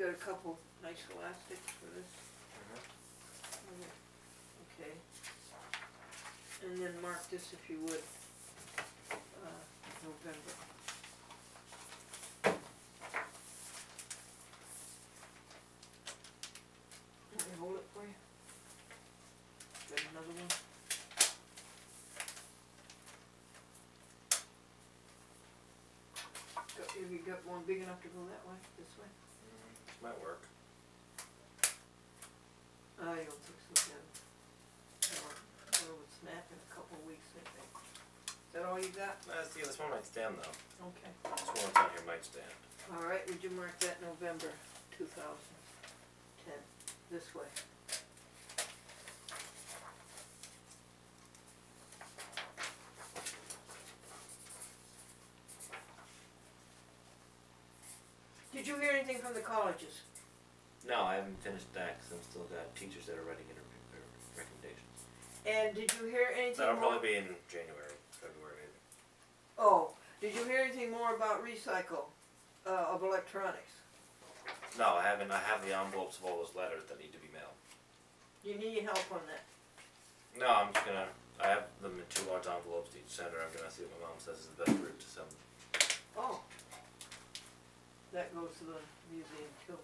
got a couple nice elastics for this. Okay. And then mark this if you would. November. Let me hold it for you. Got another one. Have you got one big enough to go that way, this way? Might work. I don't think so, Devin. It would snap in a couple of weeks, I think. Is that all you got? Yeah, this one might stand though. Okay. This one that's on here might stand. Alright, would you mark that November 2010, this way? Did you hear anything from the colleges? No, I haven't finished that because I've still got teachers that are writing their recommendations. And did you hear anything That'll more? probably be in January, February maybe. Oh, did you hear anything more about recycle of electronics? No, I haven't. I have the envelopes of all those letters that need to be mailed. You need help on that? No, I'm just gonna, I have them in 2 large envelopes to each sender. I'm gonna see what my mom says is the best route to send them. Oh. That goes to the museum too.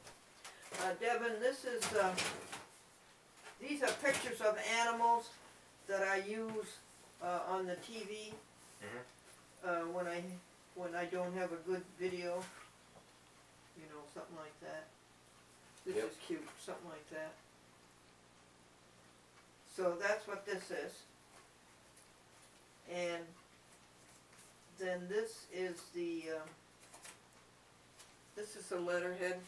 Devin, this is, these are pictures of animals that I use on the TV when I don't have a good video, you know, something like that. This is cute, something like that. So that's what this is. And then this is the letterhead.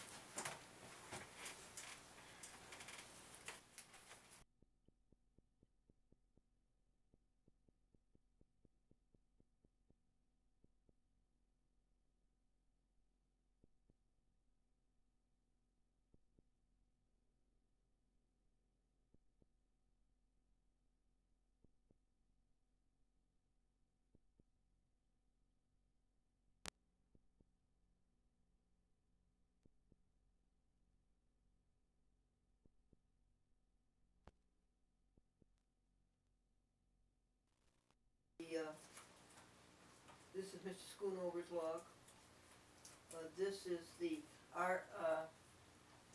This is Mr. Schoonover's log. This is the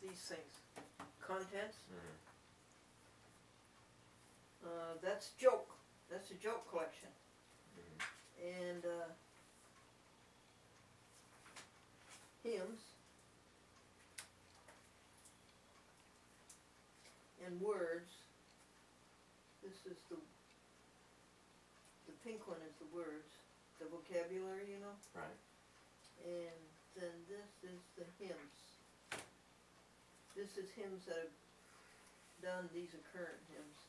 these things, contents. That's joke. That's a joke collection. And hymns and words. This is the pink one is the words, the vocabulary, you know. Right. And then this is the hymns. This is hymns that have done. These are current hymns.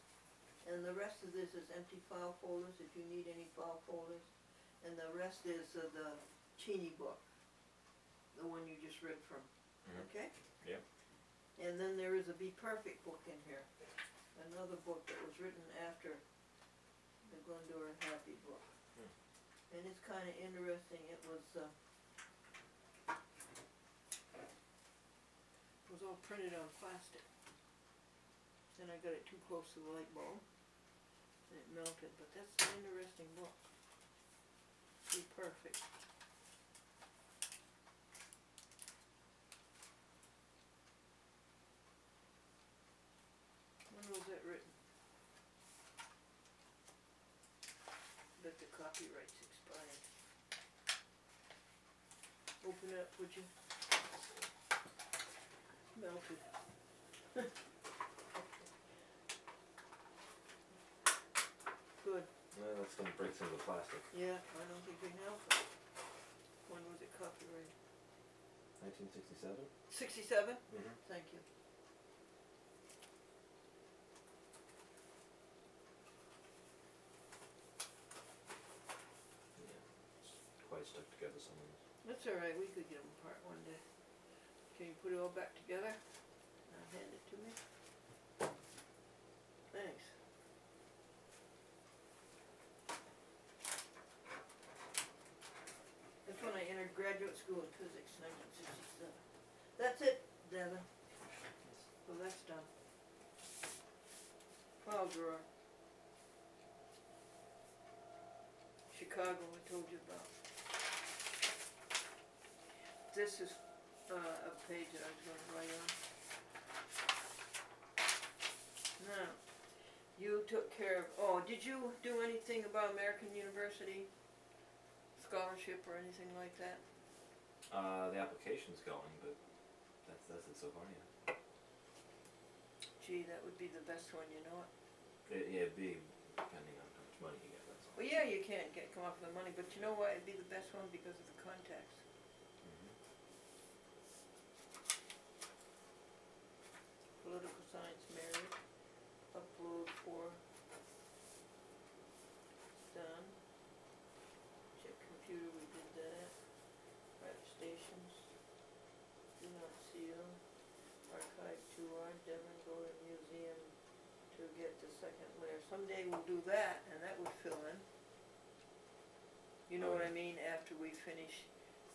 And the rest of this is empty file folders, if you need any file folders. And the rest is the Cheney book, the one you just read from. Okay? Yep. And then there is a Be Perfect book in here. Another book that was written after the Glendora Happy book. And it's kind of interesting. It was all printed on plastic. Then I got it too close to the light bulb and it melted, but that's an interesting book. Be Perfect. When was that written? But the copyright's expired. Open it up, would you? Melted. Good. Well, that's gonna break some of the plastic. Yeah, I don't think we can help it. When was it copyrighted? 1967? 67? Thank you. Quite stuck together somewhere. That's alright, we could get them apart one day. Can you put it all back together? Now hand it to me. Thanks. That's when I entered graduate school in physics, 1967. That's it, Devin. So that's done. File drawer. Chicago, I told you about. This is a page that I was going to write on. Now, you took care of, oh, did you do anything about American University scholarship or anything like that? The application's going, but that's it so far, yeah. Gee, that would be the best one, you know it? It'd be depending on how much money you get, that's all. Well, yeah, you can't come up with the money, but you know why it'd be the best one? Because of the contacts. Political science merit, upload for, done. Check computer, we did that. Rep stations, do not seal. Archive 2R, Devin, go to museum to get the second layer. Someday we'll do that, and that would fill in. You know what I mean, after we finish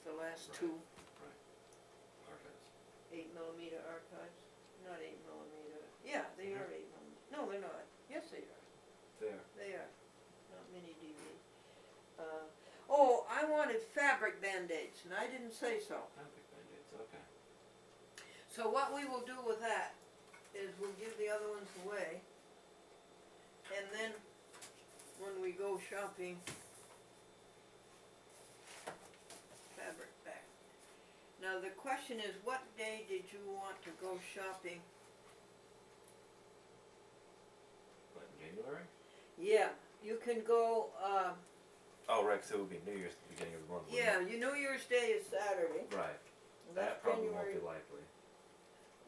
the last two. Right. Archives. 8mm archives. Not 8mm. Yeah, they are 8mm. No, they're not. Yes, they are. They are. They are. Not mini DV. Oh, I wanted fabric band-aids, and I didn't say so. Fabric band-aids, okay. So what we will do with that is we'll give the other ones away, and then when we go shopping, fabric back. Now the question is, what day did you want to go shopping? What, in January? Yeah, you can go, Oh, right, 'cause it would be New Year's at the beginning of the month. yeah, your New Year's Day is Saturday. Right. That's That probably January. won't be likely.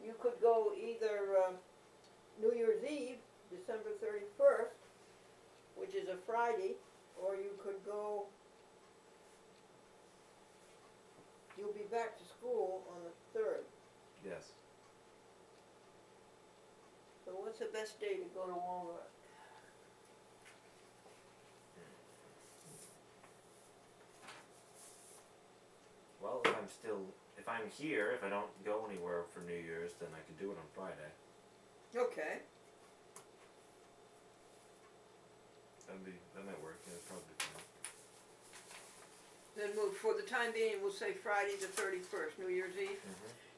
You could go either New Year's Eve, December 31st, which is a Friday, or you could go, you'll be back to school on the 3rd. Yes. So what's the best day to go to Walmart? Well, if I'm here, if I don't go anywhere for New Year's, then I could do it on Friday. Okay. That might work, yeah, it'd probably be fine. Then we'll, for the time being, we'll say Friday the 31st, New Year's Eve,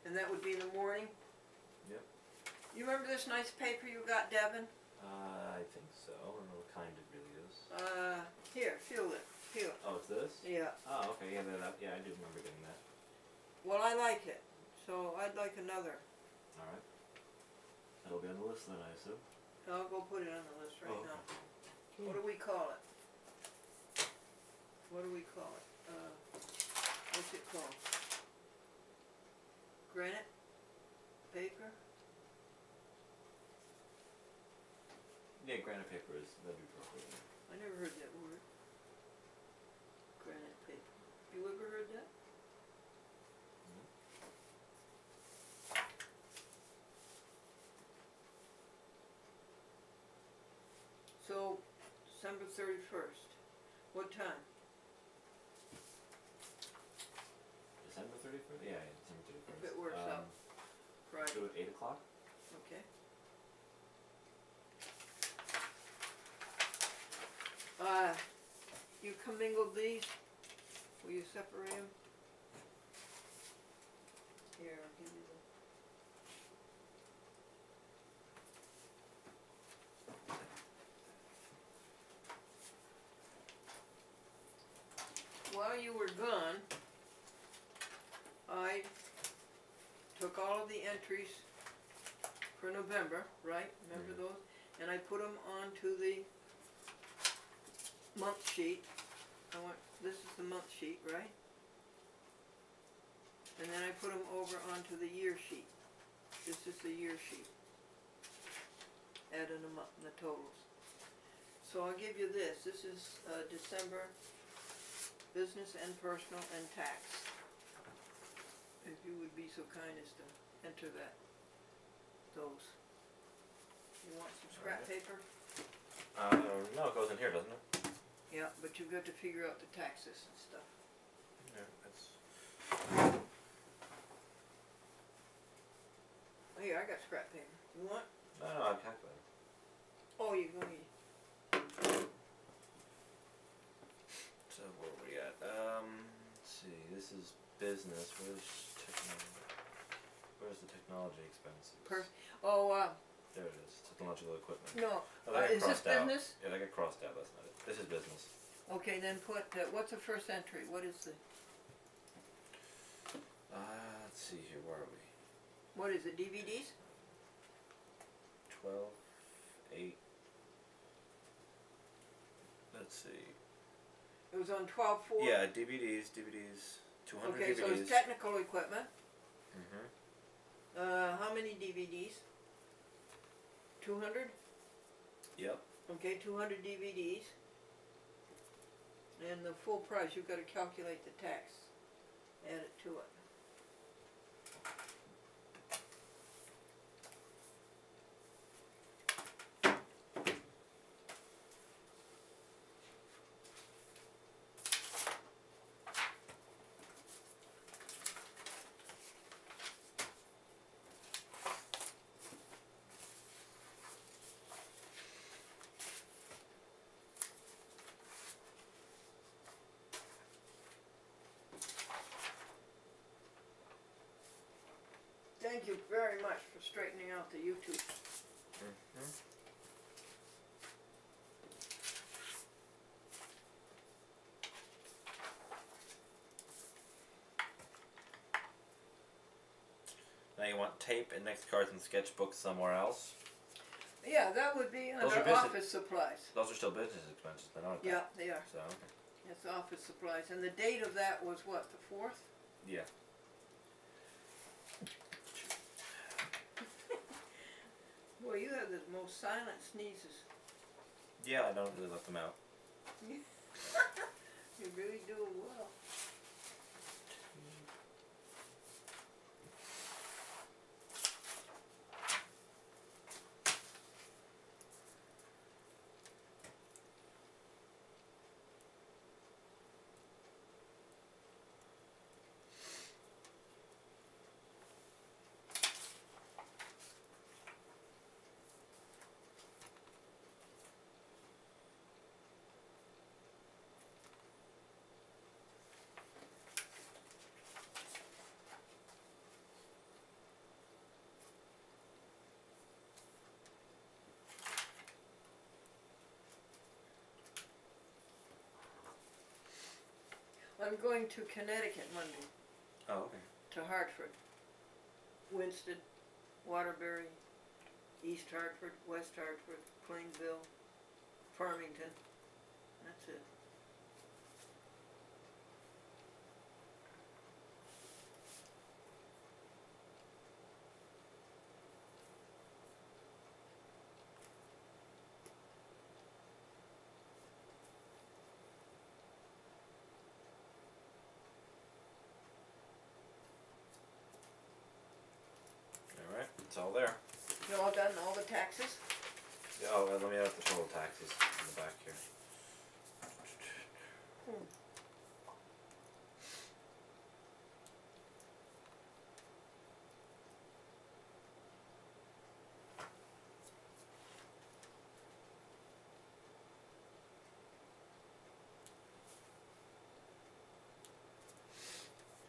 and that would be in the morning. Yep. You remember this nice paper you got, Devin? I think so. I don't know what kind it really is. Here, feel it, feel it. Oh, it's this? Yeah. Oh, okay, yeah, yeah, I do remember getting that. Well, I like it, so I'd like another. Alright. That'll be on the list then, I assume. I'll go put it on the list right now. Okay. What do we call it? What do we call it? What's it called? Granite? Paper? Yeah, granite paper that'd be appropriate. I never heard that word. Granite paper. You ever heard that? So, December 31st. What time? December 31st? Yeah, December 31st. If it works out. Friday. Do it 8 o'clock? Okay. You commingled these? Will you separate them? Here, I'll give you the... While you were gone, I took all of the entries for November, right? Remember those? And I put them onto the month sheet. This is the month sheet, right? And then I put them over onto the year sheet. This is the year sheet. Adding them up, the totals. So I'll give you this. This is December business and personal and tax. If you would be so kind as to enter those. You want some scrap paper? No, it goes in here, doesn't it? Yeah, but you've got to figure out the taxes and stuff. Yeah, that's... here, I got scrap paper. You want? No, I'm calculating. Oh, you're going. So where are we at? Let's see. This is business. Where's the technology expenses? There it is. Technological equipment. no, Oh, that got is this crossed out. business? Yeah, that got crossed out. That's not it. This is business. Okay, then put, what's the first entry? What is the, Let's see here. Where are we? what is it, DVDs? 12, 8. Let's see. It was on 12/4? Yeah, DVDs. 200 okay, DVDs. so it's technical equipment. Mm-hmm. How many DVDs? 200? Yep. Okay, 200 DVDs. And the full price, you've got to calculate the tax. Add it to it. Thank you very much for straightening out the YouTube. Mm-hmm. Now you want tape, index cards, and sketchbooks somewhere else? Yeah, that would be Those under are office supplies. Those are still business expenses, then, aren't they? Yeah, they are. So, okay. It's office supplies. And the date of that was what, the 4th? Yeah. Boy, you have the most silent sneezes. Yeah, I don't really let them out. You really do well. I'm going to Connecticut Monday, Oh, okay. to Hartford, Winston, Waterbury, East Hartford, West Hartford, Plainville, Farmington. That's it. Alright, it's all there. You all done all the taxes? Yeah, oh, let me add the total taxes in the back here.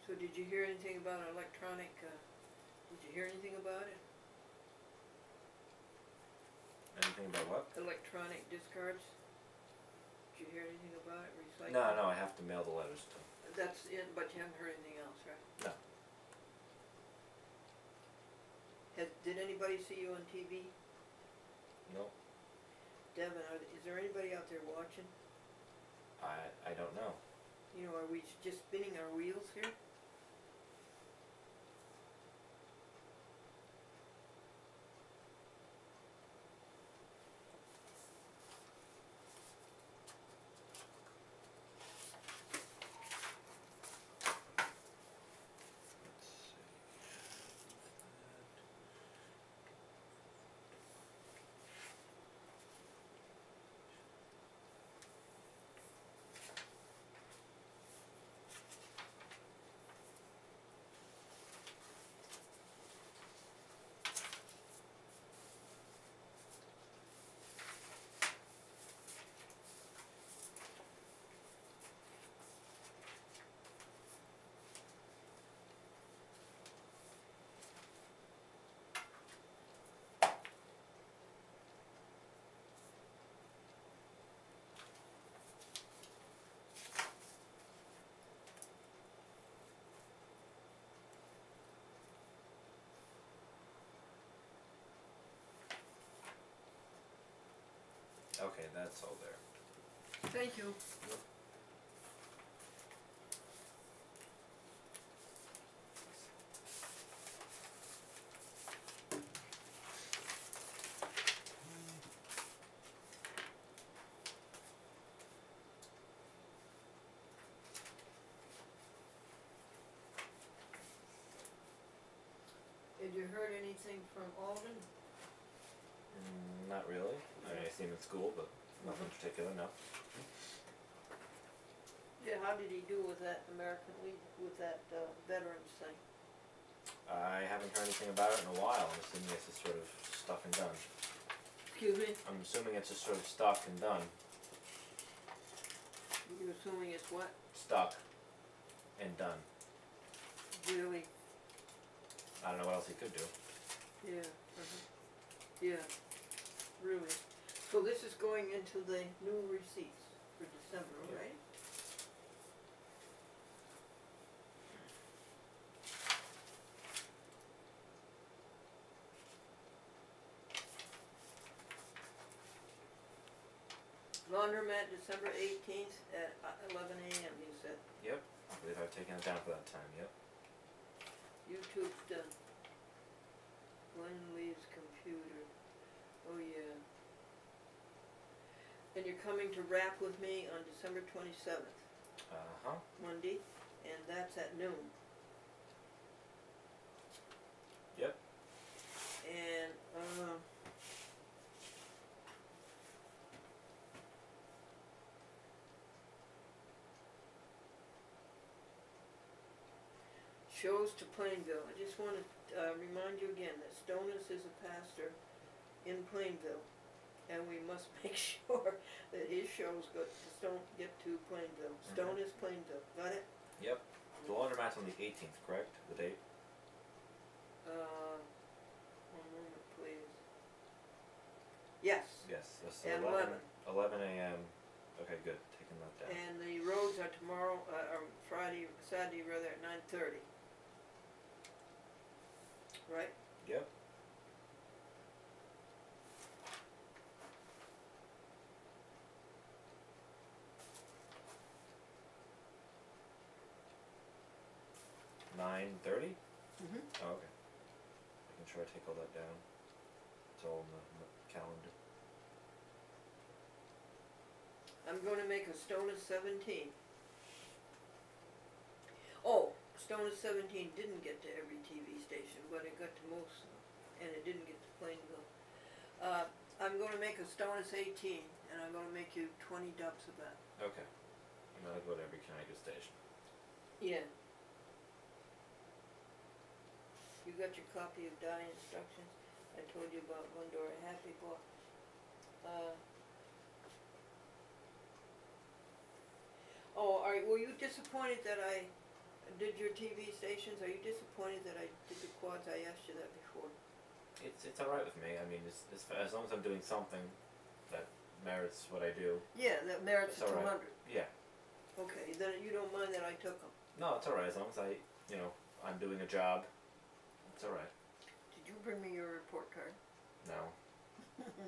So did you hear anything about electronic, did you hear anything about it? Anything about what? Electronic discards? Did you hear anything about it, recycling? No, I have to mail the letters to. That's it, but you haven't heard anything else, right? No. Did anybody see you on TV? No. Devin, is there anybody out there watching? I don't know. You know, are we just spinning our wheels here? That's all there. Thank you. Did you heard anything from Alden? Not really. I mean, I see him in school, but nothing particular, no. Yeah, how did he do with that American Legion, with that veterans thing? I haven't heard anything about it in a while. I'm assuming it's just sort of stuck and done. Excuse me? I'm assuming it's just sort of stuck and done. You're assuming it's what? Stuck and done. Really? I don't know what else he could do. Yeah. Yeah. Really. So this is going into the new receipts for December, Yeah. right? Laundromat, December 18th at 11 a.m. you said. Yep. I believe I've taken it down for that time, yep. YouTube's done. Glen leaves computer. Oh yeah. And you're coming to rap with me on December 27th, Uh-huh. Monday, and that's at noon. Yep. And, shows to Plainville. I just want to remind you again that Stonis is a pastor in Plainville, and we must make sure that his shows get to Plainville. Stonis, Plainville. Got it? Yep. The laundromat's on the 18th, correct? The date? One moment, please. Yes. Yes. That's At 11 a.m. Okay, good. Taking that down. And the roads are tomorrow, or Saturday rather, at 9:30. Right? Yep. $9:30? Mm-hmm. Oh, okay. I can try to take all that down. It's all in the calendar. I'm going to make a Stonis 17. Oh, Stonis 17 didn't get to every TV station, but it got to most of them, and it didn't get to Plainville. I'm going to make a Stonis 18, and I'm going to make you 20 dubs of that. Okay. I'm gonna go to every Connecticut station. Yeah. You got your copy of die instructions? I told you about Glendora Happy Book. Were you disappointed that I did your TV stations? Are you disappointed that I did the quads? I asked you that before. It's alright with me. I mean, it's as long as I'm doing something that merits what I do. Yeah, that merits It's a all right. 200. Yeah. Okay, then you don't mind that I took them. No, it's alright as long as I'm doing a job. It's alright. Did you bring me your report card? No.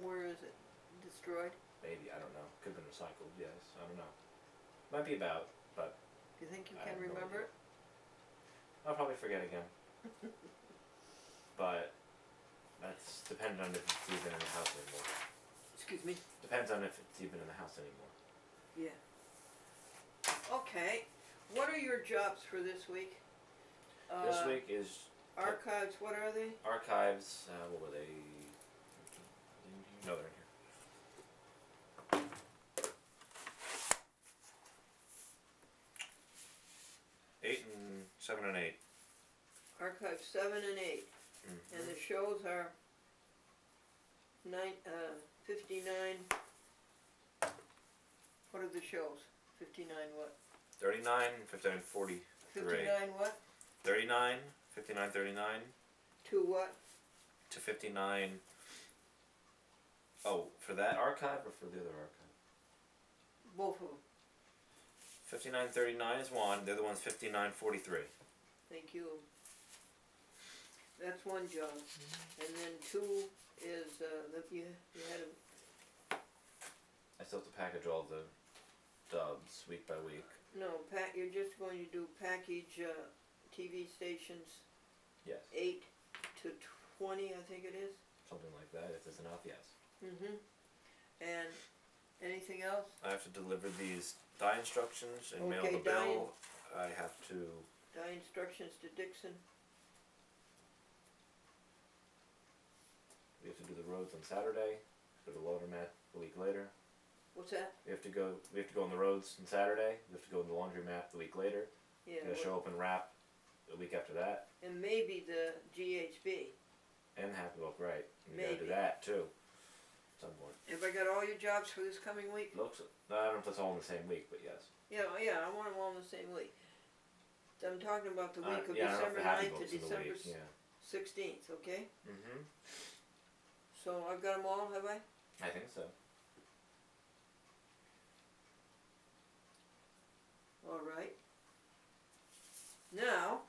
Where is it? Destroyed? Maybe, I don't know. Could have been recycled, yes. I don't know. Might be about, but Do you think you I can have no remember idea. I'll probably forget again. But that's dependent on if it's even in the house anymore. Excuse me? Depends on if it's even in the house anymore. Yeah. Okay. What are your jobs for this week? This week is Archives, what are they? archives. What were they? No, they're in here. 8 and 7 and 8. Archives 7 and 8. Mm-hmm. And the shows are 59. What are the shows? 59 what? 39, 59, 43. 59 what? 39, 59, 39 To what? to 59. Oh, for that archive or for the other archive? Both of them. 5939 is one, the other one's 5943. Thank you. That's one job. And then 2 is, you had I still have to package all the dubs week by week. No, you're just going to do package TV stations Yes. 8 to 20, I think it is. Something like that, if there's enough, yes. And anything else? I have to deliver these die instructions and mail Okay, the bill. I have to... Die instructions to Dixon. We have to do the roads on Saturday, go to the laundromat a week later. What's that? We have to go on the roads on Saturday, we have to go to the laundromat the week later. Yeah. We gotta show up and wrap a week after that. And maybe the GHB. And Happy Milk, right. We Maybe. gotta do that too. At some point. Have I got all your jobs for this coming week? Looks, I don't know if that's all in the same week, but yes. Yeah, I want them all in the same week. I'm talking about the week of yeah, December I don't know 9th if to the Happy December Milk's in the week, 16th, okay? yeah. So I've got them all, have I? I think so. All right. Now,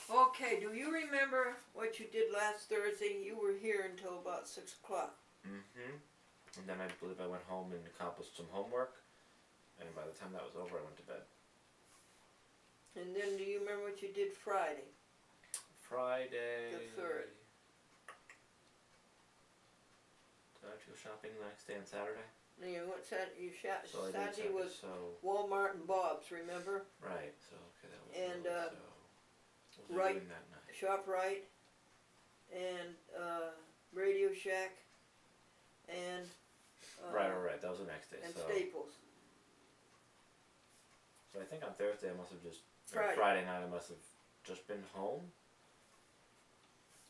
okay, do you remember what you did last Thursday? You were here until about 6 o'clock. And then I believe I went home and accomplished some homework, and by the time that was over I went to bed. And then do you remember what you did Friday? Friday... The 3rd. Did I go shopping the next day on Saturday? No, you went Saturday, So I did Saturday was so... Walmart and Bob's, remember? Right, so okay, that was And, so... What was I right, doing that night? ShopRite, and Radio Shack, and Right, that was the next day, and so... Staples. So I think on Thursday I must have just... Friday night I must have just been home.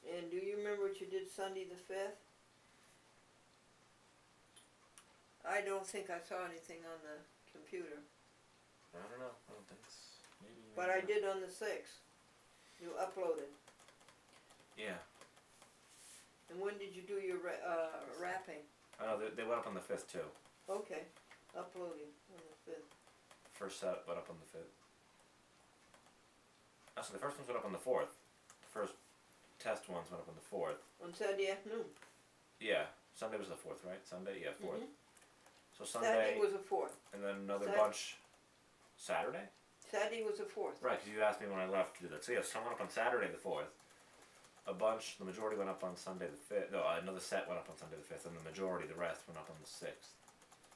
And do you remember what you did Sunday the 5th? I don't think I saw anything on the computer. I don't know, I don't think it's... Maybe But I not. did on the 6th. You uploaded. Yeah. And when did you do your wrapping? Oh, they went up on the 5th too. Okay, uploading on the 5th. First set went up on the 5th. Oh, so the first ones went up on the 4th. The first test ones went up on the 4th. On Saturday afternoon. Yeah, Sunday was the 4th, right? Sunday, yeah, 4th. So Saturday Sunday, was the 4th. and then another Sat- bunch Saturday? Saturday was the 4th. Right, because you asked me when I left to do that. So yeah, some went up on Saturday the 4th. A bunch, the majority went up on Sunday the 5th. No, another set went up on Sunday the 5th, and the majority, the rest, went up on the 6th.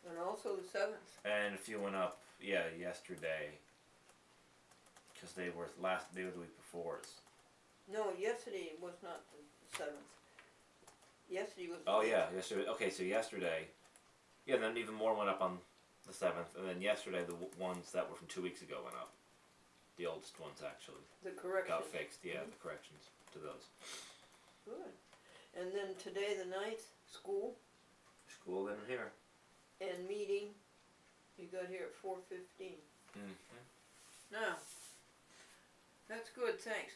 And also the 7th. And a few went up, yeah, yesterday. Because they were the week before's. No, yesterday was not the 7th. Yesterday was the Oh 8th. yeah, yesterday. Okay, so yesterday, yeah, then even more went up on the 7th, and then yesterday the ones that were from 2 weeks ago went up. The oldest ones actually The correction. got fixed. Yeah, the corrections to those. Good. And then today the 9th, school School in here. and meeting. You got here at 4:15. Now, that's good, thanks.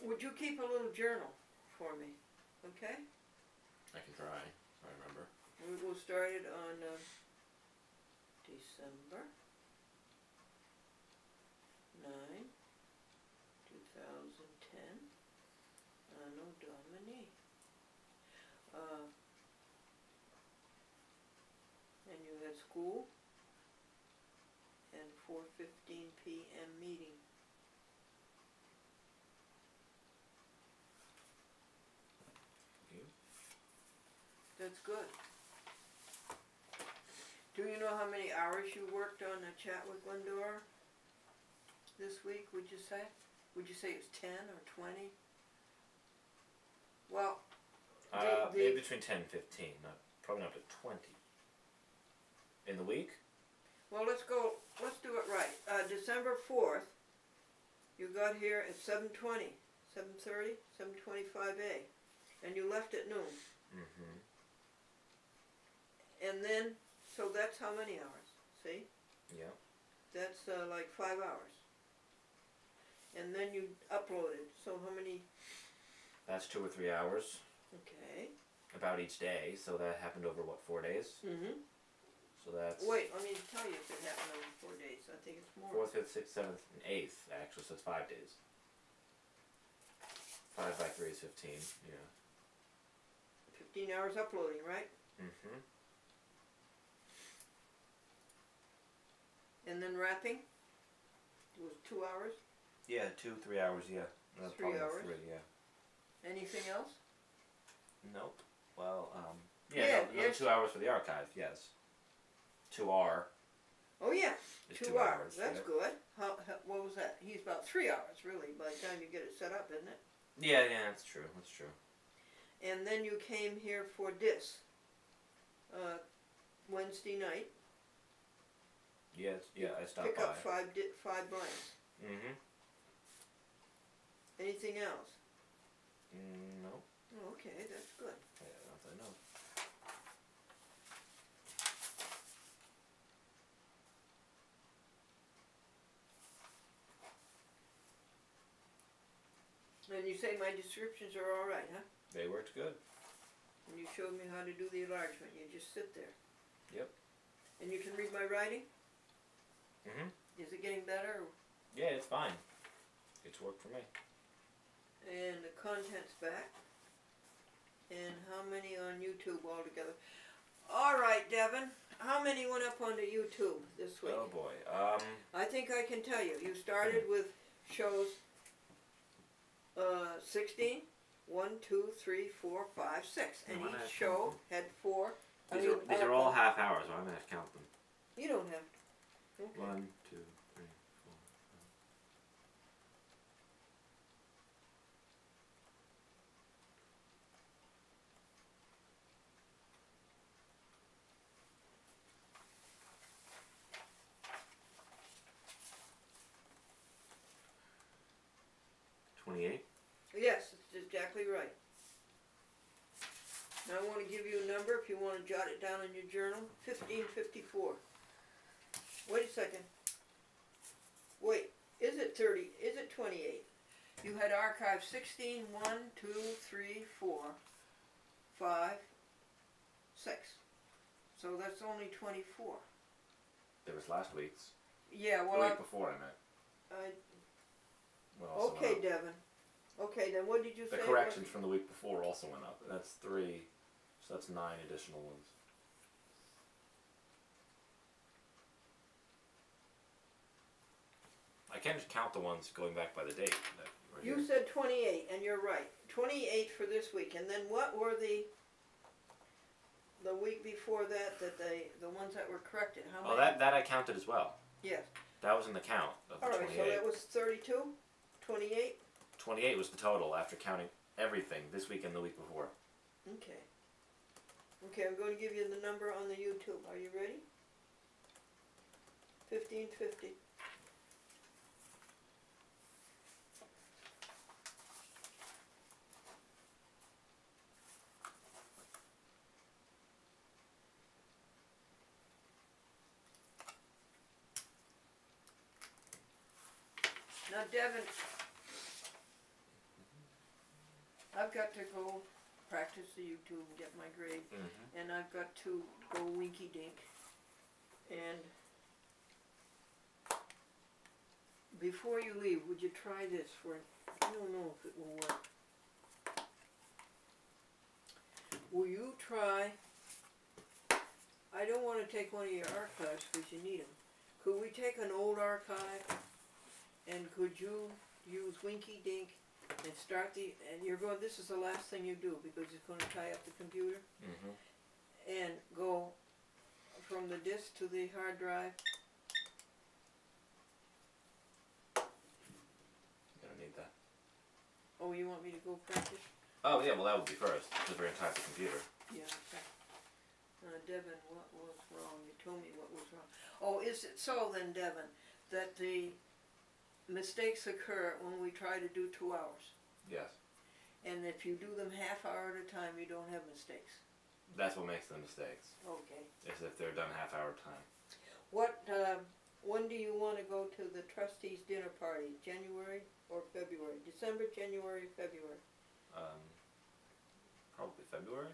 Would you keep a little journal for me, okay? I can try. I remember. We will start it on December 9, 2010. Anno Domini. And you had school and 4:15 p.m. meeting. You? That's good. Do you know how many hours you worked on a chat with Glendora this week, would you say? Would you say it was 10 or 20? Well, maybe between 10 and 15. Probably not to 20. In the week? well, let's do it right. December 4th, you got here at 7:20, 7:30, 7:25 and you left at noon. And then, so that's how many hours, see? Yeah. That's like 5 hours. And then you uploaded, so how many? That's 2 or 3 hours. Okay. About each day, so that happened over what, 4 days? So that's Wait, let me tell you if it happened over 4 days. I think it's more. 4th, 5th, 6th, 7th, and 8th, actually, so it's 5 days. 5 by 3 is 15, yeah. 15 hours uploading, right? Mm-hmm. And then wrapping? It was 2 hours? Yeah, 2-3 hours, yeah. 3 hours? 3, yeah. Anything else? Nope. Well, Yeah, another 2 hours for the archive, yes. 2R. Oh yeah, is 2 2 hours. hours. That's Yep. good. How, what was that? He's about 3 hours, really, by the time you get it set up, isn't it? Yeah, that's true. That's true. And then you came here for this Wednesday night. Yes, yeah, I stopped Pick by. up 5 blanks. Mm-hmm. Anything else? No. Oh, okay, that's good. Yeah, not that I know. And you say my descriptions are all right, huh? They worked good. And you showed me how to do the enlargement. You just sit there. Yep. And you can read my writing? Mm-hmm. Is it getting better? Yeah, it's fine. It's worked for me. And the content's back. And how many on YouTube altogether? All right, Devin. How many went up onto YouTube this week? Oh boy. I think I can tell you. You started with shows 16. 1, 2, 3, 4, 5, 6. And I'm gonna each have to show count had 4. these are all half hours, so I'm gonna have to count them. You don't have to. Okay. 1, 2, 3, 4, 5. 28. Yes, it's exactly right. Now I want to give you a number if you want to jot it down in your journal. 1554. Wait a second. Wait, is it 30? Is it 28? You had archived 16, 1, 2, 3, 4, 5, 6. So that's only 24. There was last week's. Yeah, The well, week before, I meant. What also okay, went up? Devin. Okay, then what did you The say? corrections from the week before also went up. That's 3, so that's 9 additional ones. I can just count the ones going back by the date. Right You here. said 28, and you're right. 28 for this week, and then what were the week before that the ones that were corrected? How Oh, many? that I counted as well. Yes. That was in the count of the All right, 28. so that was 32, 28. 28 was the total after counting everything this week and the week before. Okay. Okay, I'm going to give you the number on the YouTube. Are you ready? 1550. Now, Devin, I've got to go practice the YouTube and get my grade, and I've got to go winky dink. And before you leave, would you try this for? I don't know if it will work. Will you try? I don't want to take one of your archives because you need them. Could we take an old archive? And could you use Winky Dink and start and you're going, this is the last thing you do because it's going to tie up the computer. And go from the disk to the hard drive. Gonna need that. Oh, you want me to go practice? Oh yeah, well that would be first, because we're gonna tie up the computer. Yeah, okay. Devin, what was wrong? You told me what was wrong. Oh, is it so then, Devin, that the mistakes occur when we try to do 2 hours? Yes. And if you do them half hour at a time, you don't have mistakes? That's what makes the mistakes. Okay. Is if they're done half hour time. What, when do you want to go to the trustees' dinner party? January or February? December, January, February? Probably February.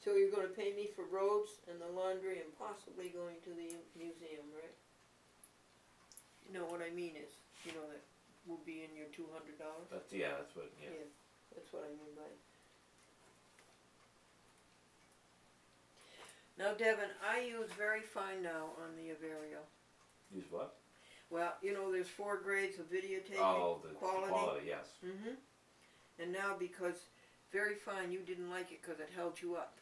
So you're gonna pay me for roads and the laundry and possibly going to the museum, right? You know what I mean is, you know, that will be in your $200? That's, yeah, that's what, yeah. Yeah, that's what I mean by it. Now Devin, I use very fine now on the Averio. Use what? Well, you know, there's 4 grades of videotaping. Oh, the quality. quality, yes. Mm-hmm. And now because very fine, you didn't like it because it held you up.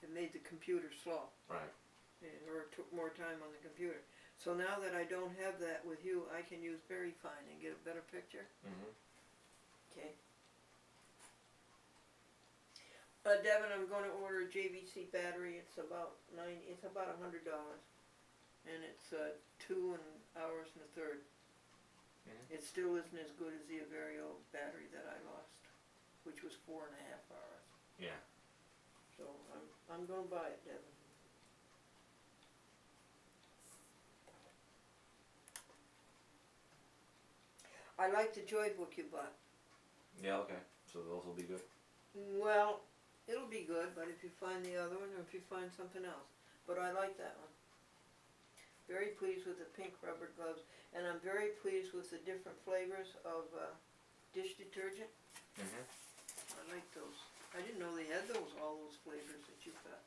It made the computer slow. Right. Or it took more time on the computer. So now that I don't have that with you, I can use very fine and get a better picture. Mm-hmm. Okay. Devin, I'm going to order a JVC battery. It's about $100, and it's 2 hours and a third. Mm-hmm. It still isn't as good as the Averio battery that I lost, which was 4.5 hours. Yeah. So I'm going to buy it, Devin. I like the Joy book you bought. Yeah, okay. So those will be good? Well, it'll be good, but if you find the other one or if you find something else. But I like that one. Very pleased with the pink rubber gloves. And I'm very pleased with the different flavors of dish detergent. Mm-hmm. I like those. I didn't know they had all those flavors that you've got.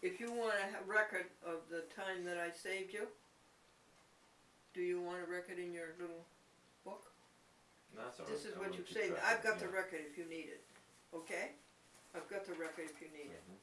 If you want a record of the time that I saved you, do you want a record in your little book? No, that's all right. This is I what will you've keep saved. track I've of got it, the yeah. record if you need it. Okay? I've got the record if you need it. Mm-hmm.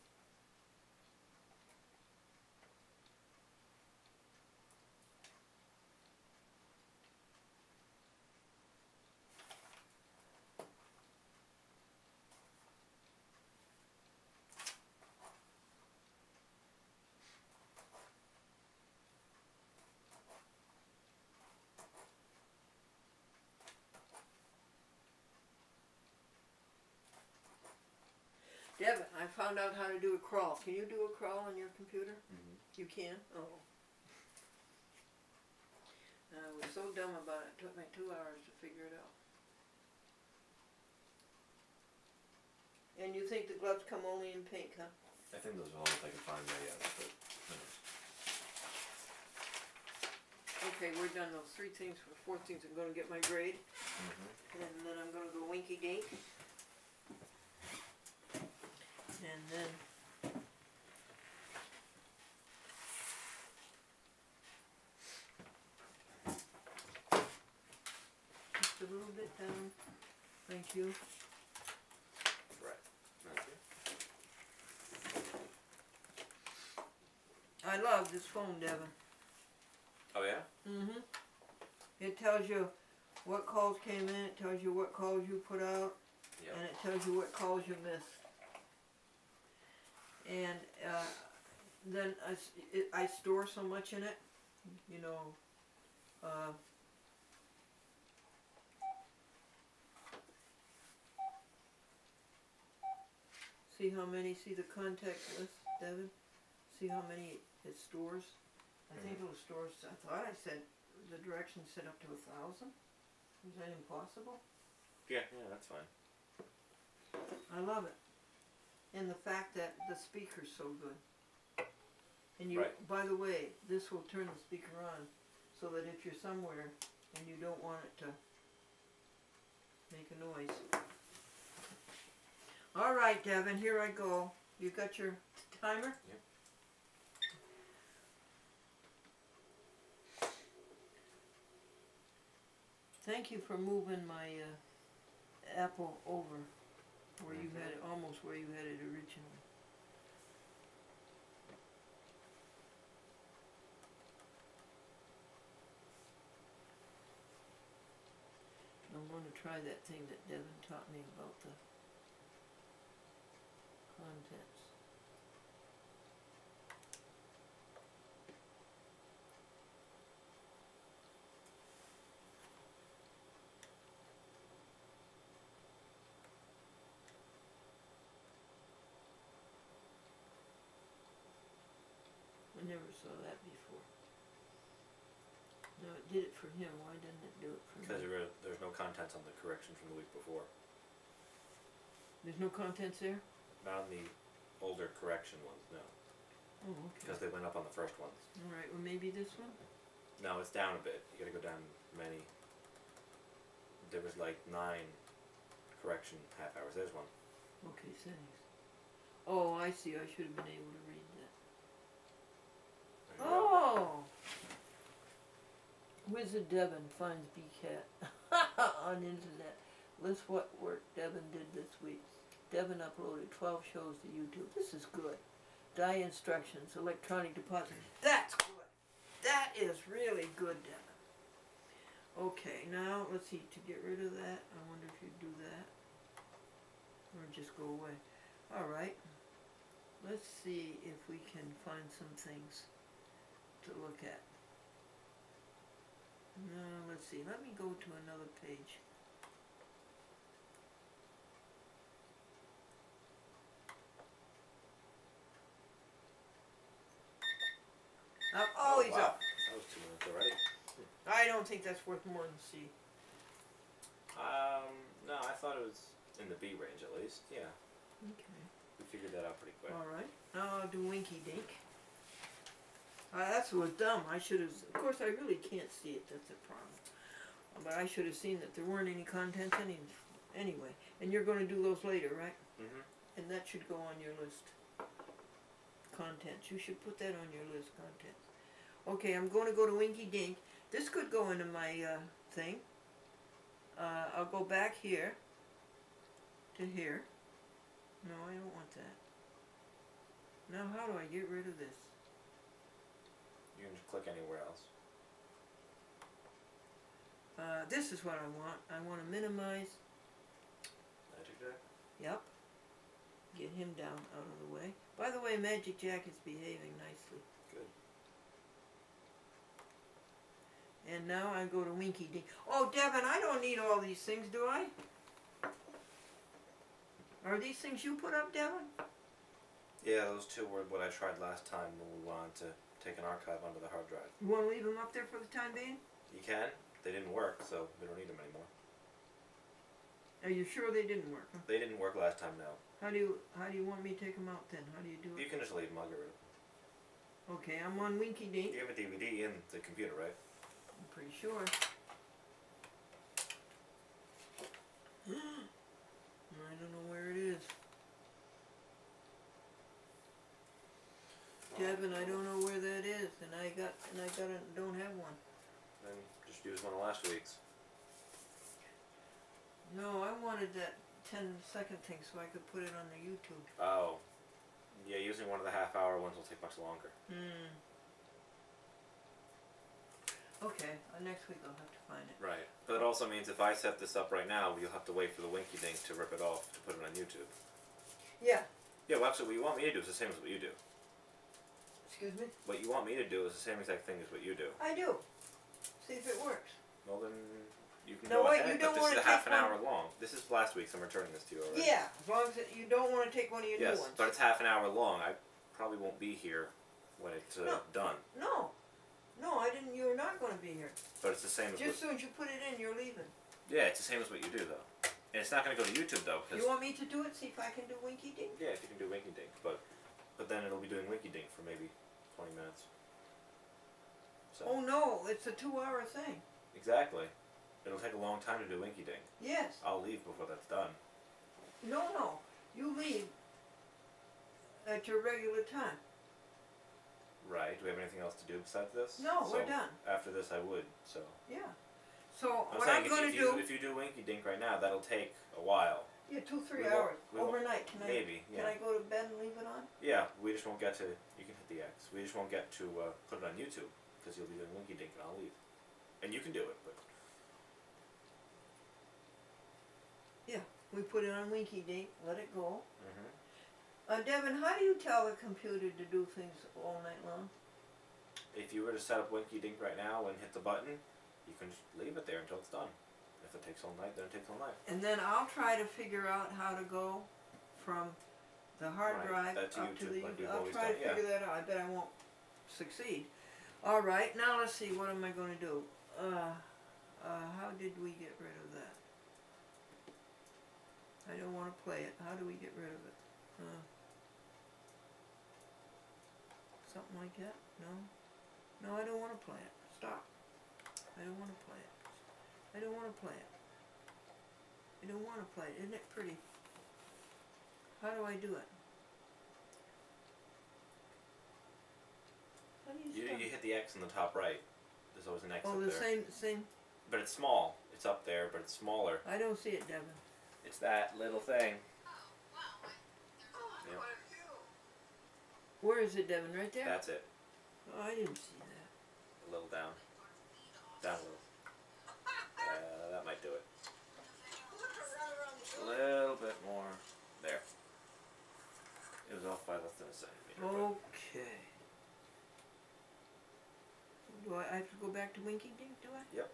Devin, I found out how to do a crawl. Can you do a crawl on your computer? Mm-hmm. You can? Oh. I was so dumb about it. It took me 2 hours to figure it out. And you think the gloves come only in pink, huh? I think those are all if I can find there, yeah. But, who knows? Okay, we're done. Those 3 things. For 4 things, I'm going to get my grade. Mm-hmm. And then I'm going to go winky dink. And then just a little bit down. Thank you. Right. Thank you. I love this phone, Devin. Oh, yeah? Mm-hmm. It tells you what calls came in, it tells you what calls you put out, Yep. and it tells you what calls you missed. And then I store so much in it, you know, see how many, see the contact list, Devin? See how many it stores? I think it'll store, I thought I said, the directions said up to 1,000. Is that impossible? Yeah, that's fine. I love it. And the fact that the speaker's so good. And you, Right. by the way, this will turn the speaker on so that if you're somewhere and you don't want it to make a noise. All right, Devin, here I go. You got your timer? Yep. Thank you for moving my apple over where you had it, almost where you had it originally. I'm going to try that thing that Devin taught me about the contents. Never saw that before. No, it did it for him. Why didn't it do it for Because me? there's no contents on the correction from the week before. There's no contents there? Not on the older correction ones, no. Oh, okay. Because they went up on the first ones. Alright, well maybe this one? No, it's down a bit. You gotta go down many. There was like 9 correction half hours. There's one. Okay, settings. Oh, I see. I should have been able to read that. There you go. Oh! Wizard Devin finds BCat on internet. List what work Devin did this week. Devin uploaded 12 shows to YouTube. This is good. Die instructions, electronic deposit. That's good. That is really good, Devin. Okay, now let's see. To get rid of that, I wonder if you'd do that. Or just go away. Alright. Let's see if we can find some things to look at. No, let's see. Let me go to another page. Oh, he's wow. up. That was 2 minutes already. I don't think that's worth more than C. No, I thought it was in the B range at least. Yeah. Okay. We figured that out pretty quick. Alright. Now I'll do Winky Dink. That's what was dumb. I should have... Of course, I really can't see it. That's a problem. But I should have seen that there weren't any contents anyway. And you're going to do those later, right? Mm-hmm. And that should go on your list. Contents. You should put that on your list. Contents. Okay, I'm going to go to Winky Dink. This could go into my thing. I'll go back here to here. No, I don't want that. Now, how do I get rid of this? You can just click anywhere else. This is what I want. I want to minimize. Magic Jack? Yep. Get him down out of the way. By the way, Magic Jack is behaving nicely. Good. And now I go to Winky Dink. Oh, Devin, I don't need all these things, do I? Are these things you put up, Devin? Yeah, those 2 were what I tried last time when we wanted to take an archive onto the hard drive. You want to leave them up there for the time being? You can. They didn't work, so we don't need them anymore. Are you sure they didn't work? Huh? They didn't work last time, no. How do you want me to take them out then? How do you do it? You can just leave them. I'll get rid of them. Okay, I'm on Winky Dink. You have a DVD in the computer, right? I'm pretty sure. I don't know where it is. Devin, I don't know where that is, and I don't have one. Then just use one of last week's. No, I wanted that 10-second thing so I could put it on the YouTube. Oh. Yeah, using one of the half-hour ones will take much longer. Okay, next week I'll have to find it. Right. But it also means if I set this up right now, you'll have to wait for the Winky Dink to rip it off to put it on YouTube. Yeah. Yeah, well actually what you want me to do is the same as what you do. Excuse me? What you want me to do is the same exact thing as what you do. I do. See if it works. Well then, you can No, go wait, ahead, you don't but this wanna is a half take an one- hour long. This is last week's, I'm returning this to you already. Yeah, as long as you don't want to take one of your new Yes, ones. but it's half an hour long. I probably won't be here when it's No. done. No. No, I didn't. You're not going to be here. But it's the same as Just what... as soon as you put it in, you're leaving. Yeah, it's the same as what you do though. And it's not going to go to YouTube though, because... You want me to do it? See if I can do Winky Dink? Yeah, if you can do Winky Dink, but then it'll be doing Winky Dink for maybe 20 minutes. So. Oh no, it's a 2-hour thing. Exactly. It'll take a long time to do Winky Dink. Yes. I'll leave before that's done. No. You leave at your regular time. Right. Do we have anything else to do besides this? No, So we're done. After this I would, so. Yeah. So I'm what saying I'm going to do... if you do Winky Dink right now, that'll take a while. Yeah, 2-3 we won't- hours. we won't- Overnight. Can Maybe, Can I go to bed and leave it on? Yeah, we just won't get to, you can hit the X, we just won't get to put it on YouTube, because you'll be doing Winky Dink and I'll leave. And you can do it, but... Yeah. We put it on Winky Dink, let it go. Mm-hmm. Devin, how do you tell the computer to do things all night long? If you were to set up Winky Dink right now and hit the button, you can just leave it there until it's done. If it takes all night, then it takes all night. And then I'll try to figure out how to go from the hard Right, drive that's up to YouTube, the... like we've I'll always try to done, yeah. figure that out. I bet I won't succeed. All right, now let's see, what am I going to do? How did we get rid of that? I don't want to play it. How do we get rid of it? Something like that? No? No, I don't want to play it. Stop. I don't want to play it. I don't want to play it. I don't want to play it. Isn't it pretty? How do I do it? How do You stop? hit the X in the top right. There's always an X up Oh, there. the same. But it's small. It's up there, but it's smaller. I don't see it, Devin. It's that little thing. Yep. Where is it, Devin? Right there? That's it. Oh, I didn't see that. A little down. Down a little. That might do it. A little bit more. There. It was off by less than a centimeter. Okay. Do I have to go back to Winky Dink, do I? Yep.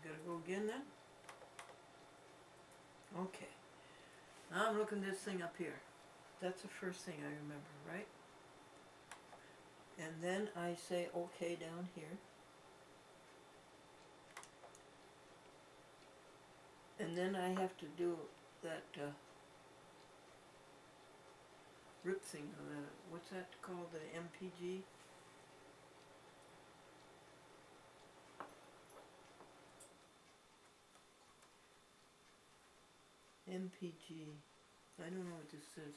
Gotta go again then? Okay. Now I'm looking this thing up here. That's the first thing I remember, right? And then I say okay down here. And then I have to do that rip thing, what's that called, the MPG? MPG. I don't know what this says.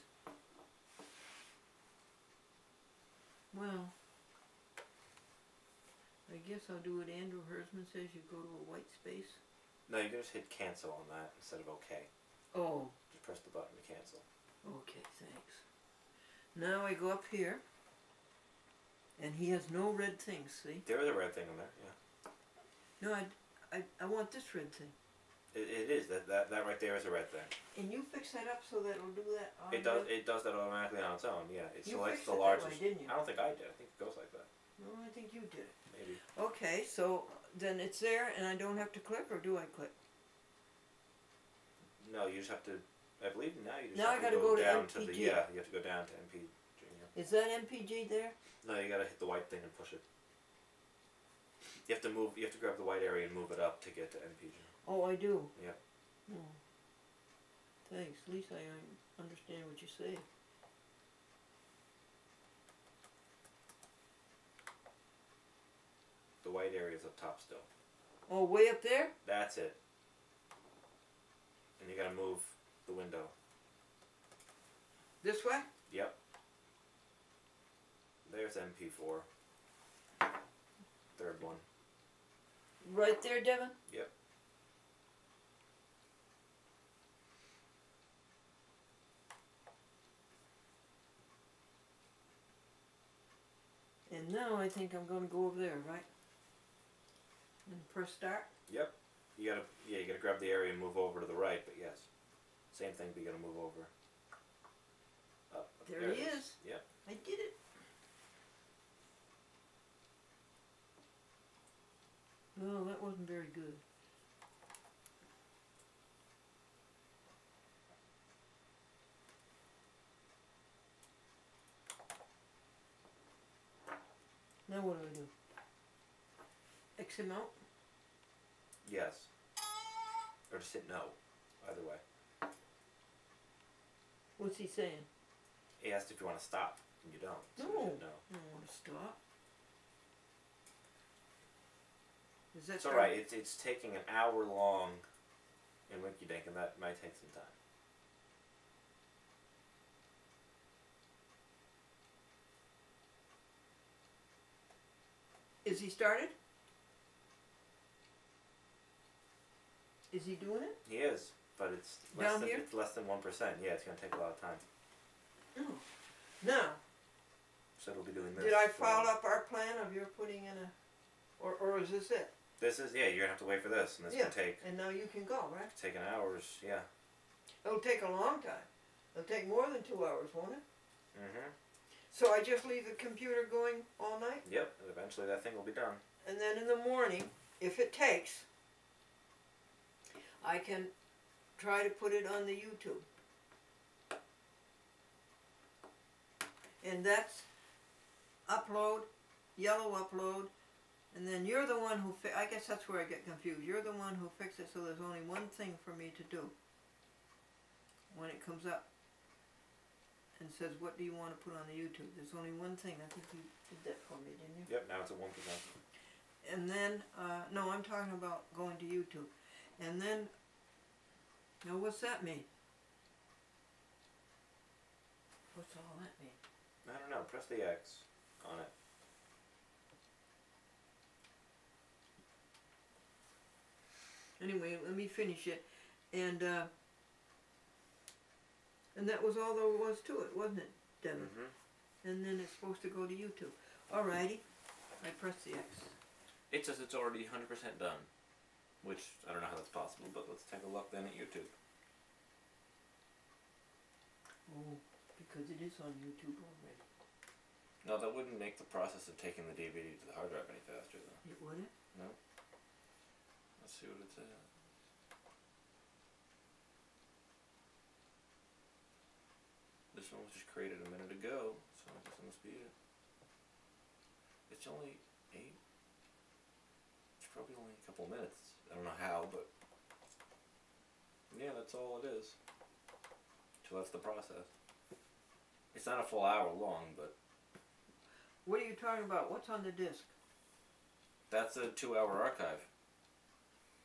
Well, I guess I'll do what Andrew Hersman says, you go to a white space. No, you can just hit cancel on that instead of OK. Oh. Just press the button to cancel. Okay, thanks. Now I go up here, and he has no red things, see? There is a red thing on there, yeah. No, I want this red thing. It is. That right there is a red thing. And you fix that up so that it'll do that on It does that automatically on its own, yeah. It You selects fixed the it that largest. way, didn't you? I don't think I did. I think it goes like that. No, I think you did it. Maybe. Okay, so then it's there and I don't have to click, or do I click? No, you just have to, I believe now you just Now I have to gotta go go to down to the, MPG. yeah, you have to go down to MPG. Yeah. Is that MPG there? No, you gotta hit the white thing and push it. You have to grab the white area and move it up to get to MPG. Oh, I do. Yeah. Oh. Thanks. At least I understand what you say. The white area is up top still. Oh, way up there? That's it. And you gotta move the window. This way? Yep. There's MP4. Third one. Right there, Devin? Yep. And now I think I'm going to go over there, right? And press start? Yep. You gotta grab the area and move over to the right, but yes. Same thing, but you gotta move over. Up. There he is. Yep. I did it. Oh, that wasn't very good. Now what do I do? X him out? Yes. Or just hit no. Either way. What's he saying? He asked if you want to stop, and you don't. So No. you hit no. I don't want to stop. Is that It's alright, it's taking an hour long in Winky Dink, and that might take some time. Is he started? Is he doing it? He is, but it's Down here? It's less than 1%. Yeah, it's going to take a lot of time. Oh. Now, So it'll be doing this. did I for- file up our plan of your putting in a, or is this it? This is, yeah, you're going to have to wait for this, and this Yeah. can take, And now you can go, right? taking hours, yeah. It'll take a long time. It'll take more than 2 hours, won't it? Mm-hmm. So I just leave the computer going all night? Yep, and eventually that thing will be done. And then in the morning, if it takes, I can try to put it on the YouTube. And that's upload, yellow upload, and then you're the one who, I guess that's where I get confused. You're the one who fixed it, so there's only one thing for me to do. When it comes up and says, what do you want to put on the YouTube? There's only one thing. I think you did that for me, didn't you? Yep, now it's at 1%. And then, no, I'm talking about going to YouTube. And then, now what's that mean? What's all that mean? I don't know, press the X on it. Anyway, let me finish it. And that was all there was to it, wasn't it, Devin? Mm-hmm. And then it's supposed to go to YouTube. Alrighty, I press the X. It says it's already 100% done, which I don't know how that's possible, but let's take a look then at YouTube. Oh, because it is on YouTube already. No, that wouldn't make the process of taking the DVD to the hard drive any faster, though. It wouldn't? No. Let's see what it says. This one was just created a minute ago, so I guess it must be it. It's only 8. It's probably only a couple minutes. I don't know how, but yeah, that's all it is. So that's the process. It's not a full hour long, but What are you talking about? What's on the disc? that's a 2-hour archive.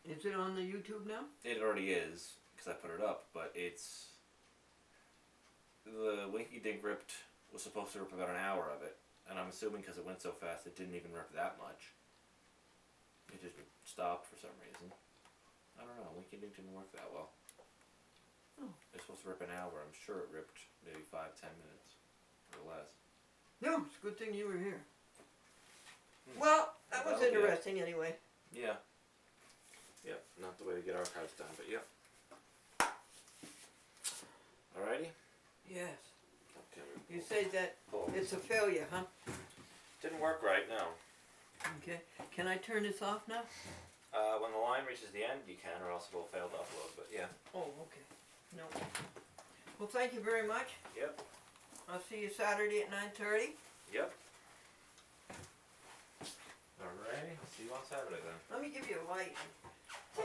Is it on the YouTube now? It already is, because I put it up, but it's... The Winky Dink ripped was supposed to rip about an hour of it, and I'm assuming because it went so fast it didn't even rip that much. It just stopped for some reason. I don't know, Winky Dink didn't work that well. Oh. It's supposed to rip an hour, I'm sure it ripped maybe 5-10 minutes, or less. No, it's a good thing you were here. Well, that was interesting anyway. Yeah. Yep, not the way to get archives done, but yep. Alrighty? Yes. Okay. You say that it's a failure, huh? Didn't work right, no. Okay. Can I turn this off now? When the line reaches the end, you can, or else it will fail to upload, but yeah. Oh, okay. No. Well, thank you very much. Yep. I'll see you Saturday at 9:30. Yep. Alright, I'll see you on Saturday then. Let me give you a light. The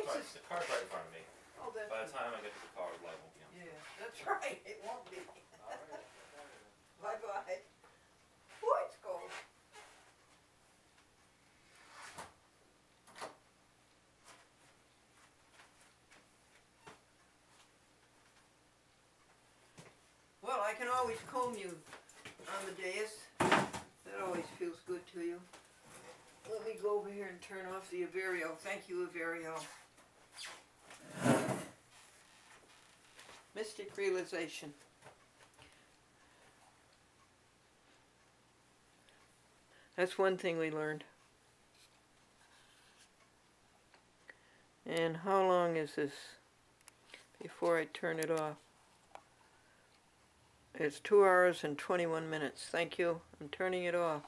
car's right in front of me. Oh, that's By the time I get to the car, the light won't be on. Yeah, that's right. It won't be. Alright. Bye-bye. Boy, it's cold. Well, I can always comb you on the dais. That always feels good to you. Let me go over here and turn off the Averio. Thank you, Averio. Mystic realization. That's one thing we learned. And how long is this before I turn it off? It's 2 hours and 21 minutes. Thank you. I'm turning it off.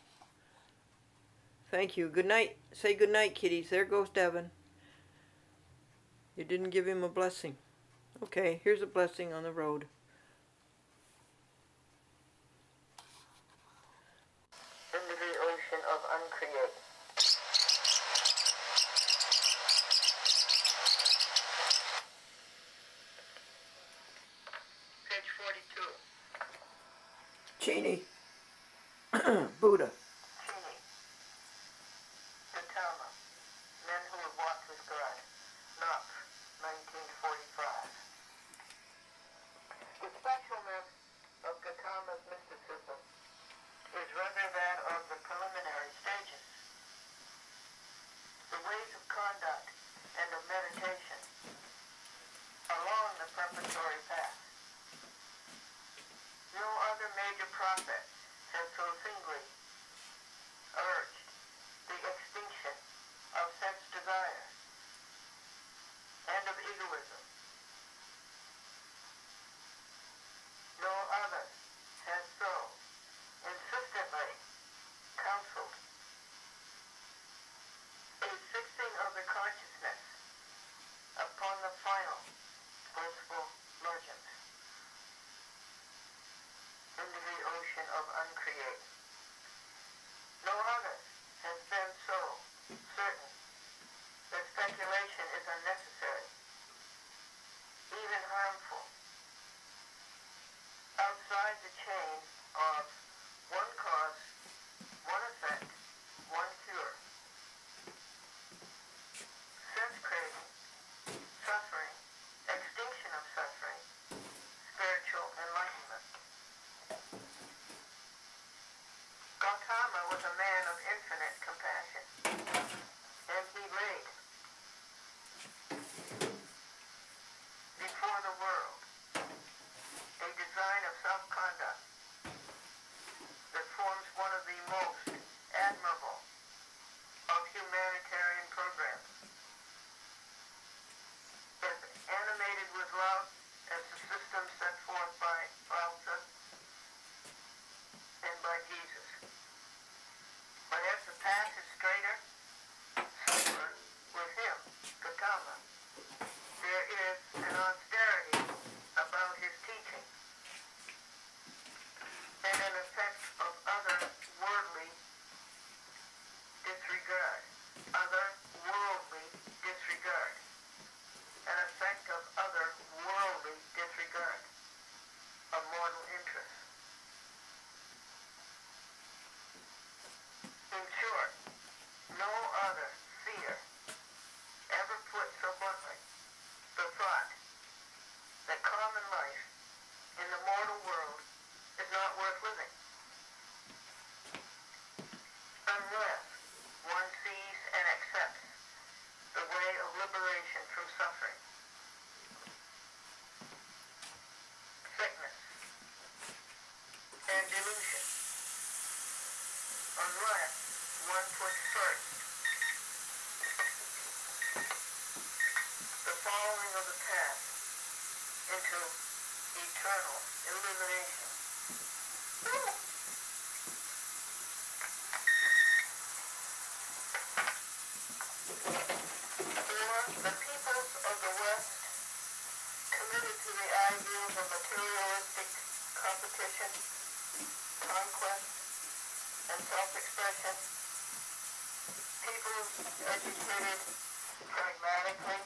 Thank you. Good night. Say good night, kitties. There goes Devin. You didn't give him a blessing. Okay, here's a blessing on the road. Into the ocean of uncreate. Page 42. Cheney. Buddha. Cheney. Gautama. Men who have walked with God. Knox, 1945. The specialness of Gautama's mysticism is rather that of the preliminary stages. The ways of conduct and of meditation along the preparatory path. No other major prophet has so singly urged the extinction of sense desire and of egoism. No other has so insistently counseled a fixing of the consciousness upon the final blissful legends into the ocean of uncreate. No other has been so certain that speculation is unnecessary, even harmful. Outside the chain of one cause, one effect, one cure. Sense craving, suffering, extinction of suffering, spiritual enlightenment. Gautama was a man of infinite compassion, and he laid before the world a design of self-conduct that forms one of the most admirable of humanitarian programs. As animated with love as the system set forth by Lao-Tzu and by Jesus. But as the path is straighter, simpler with him, Gautama, there is an austerity about his teaching and an effect of other-worldly disregard, an effect of other-worldly disregard of mortal interests. In short, no other seer ever put so bluntly the thought that common life in the mortal world is not worth living unless one sees and accepts the way of liberation from suffering, sickness, and delusion, unless one puts first the following of the path into eternal illumination. The peoples of the West, committed to the ideals of materialistic competition, conquest, and self-expression, peoples educated pragmatically,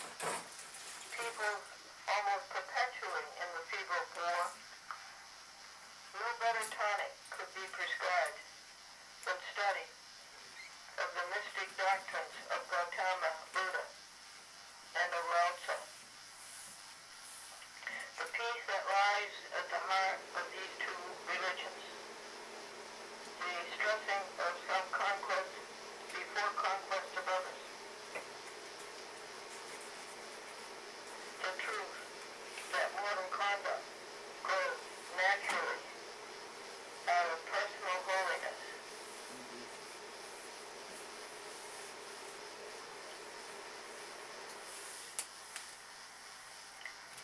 peoples almost perpetually in the fever of war, no better tonic could be prescribed than study of the mystic doctrines of Gautama Buddha and of Lao-Tzu. The peace that lies at the heart of these two religions, the stressing of self-conquest before conquest of others, the truth that mortal conduct grows naturally out of personal holiness.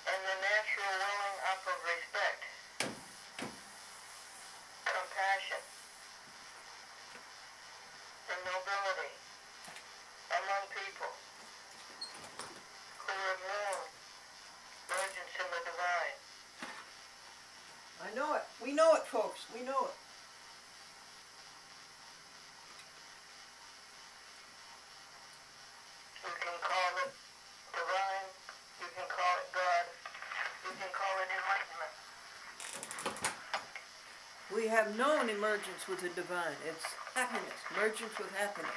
And the natural welling up of respect, compassion, and nobility among people who have known emergence in the divine. I know it. We know it, folks. We know it. You can call it divine, you can call it God, you can call it enlightenment. We have known emergence with the divine. It's happiness. Emergence with happiness.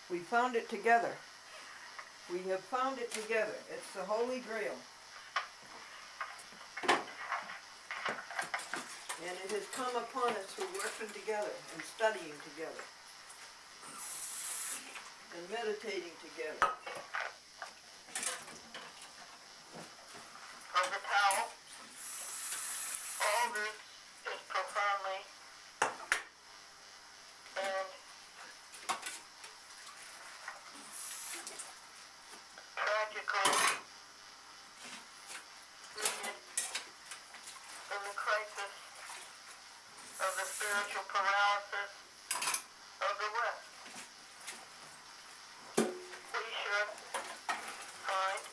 We found it together. We have found it together. It's the Holy Grail. And it has come upon us through working together and studying together and meditating together. Of the Tao, all this is profoundly and tragically rooted spiritual paralysis of the West. We should find,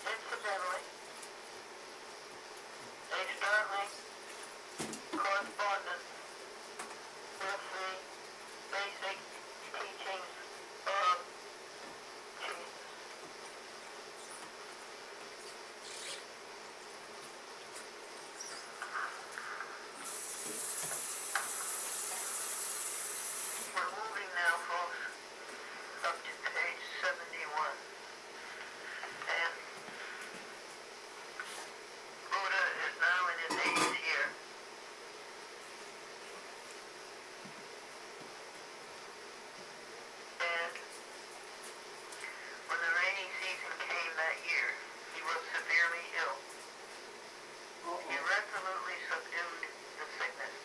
incidentally, a startling correspondence with the basic teachings of Jesus. We're moving now, folks, up to page 71. And Buddha is now in his 80th year. And when the rainy season came that year, he was severely ill. He resolutely subdued the sickness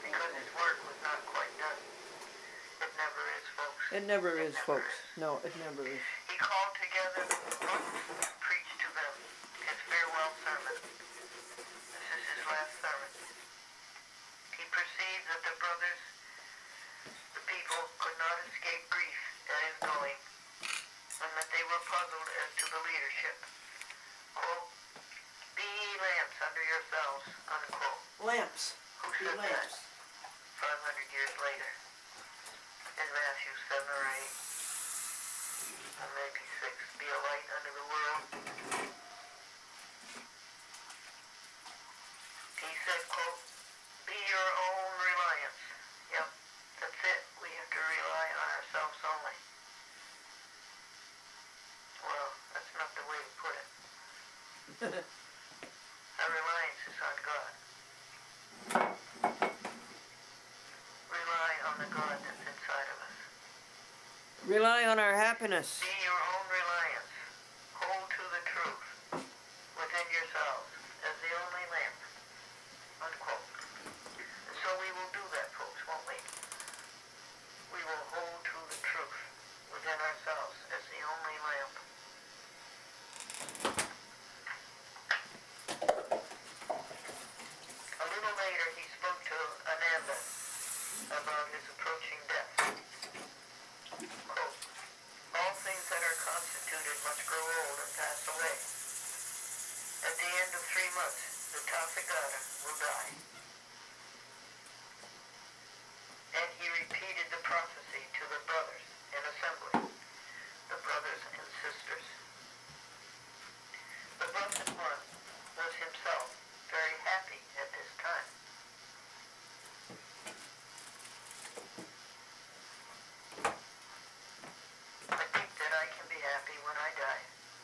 because his work was not quite done. It never is, folks. It never is, never folks. is. No, it never is. He called together the monks and preached to them his farewell sermon. This is his last sermon. He perceived that the brothers, the people, could not escape grief at his going, and that they were puzzled as to the leadership. Quote, "Be ye lamps under yourselves," unquote. Lamps. Who Be said lamps. that? 500 years later. In Matthew 7 or 8, or maybe 6, be a light unto the world. He said, quote, "Be your own reliance." Yep, that's it. We have to rely on ourselves only. Well, that's not the way to put it. Our reliance is on God. Rely on the God that's inside of us. Rely on our happiness. Be your own reliance. Hold to the truth within yourselves as the only lamp. Unquote. And so we will do that, folks, won't we? We will hold to the truth within ourselves as the only lamp. A little later, he spoke to Ananda about his approaching death. Quote, "All things that are constituted must grow old and pass away. At the end of 3 months, the Tathagata will die." And he repeated the prophecy to the brothers in assembly, the brothers and sisters. The Blessed One was himself very happy at this time. I think that I can be happy when I die.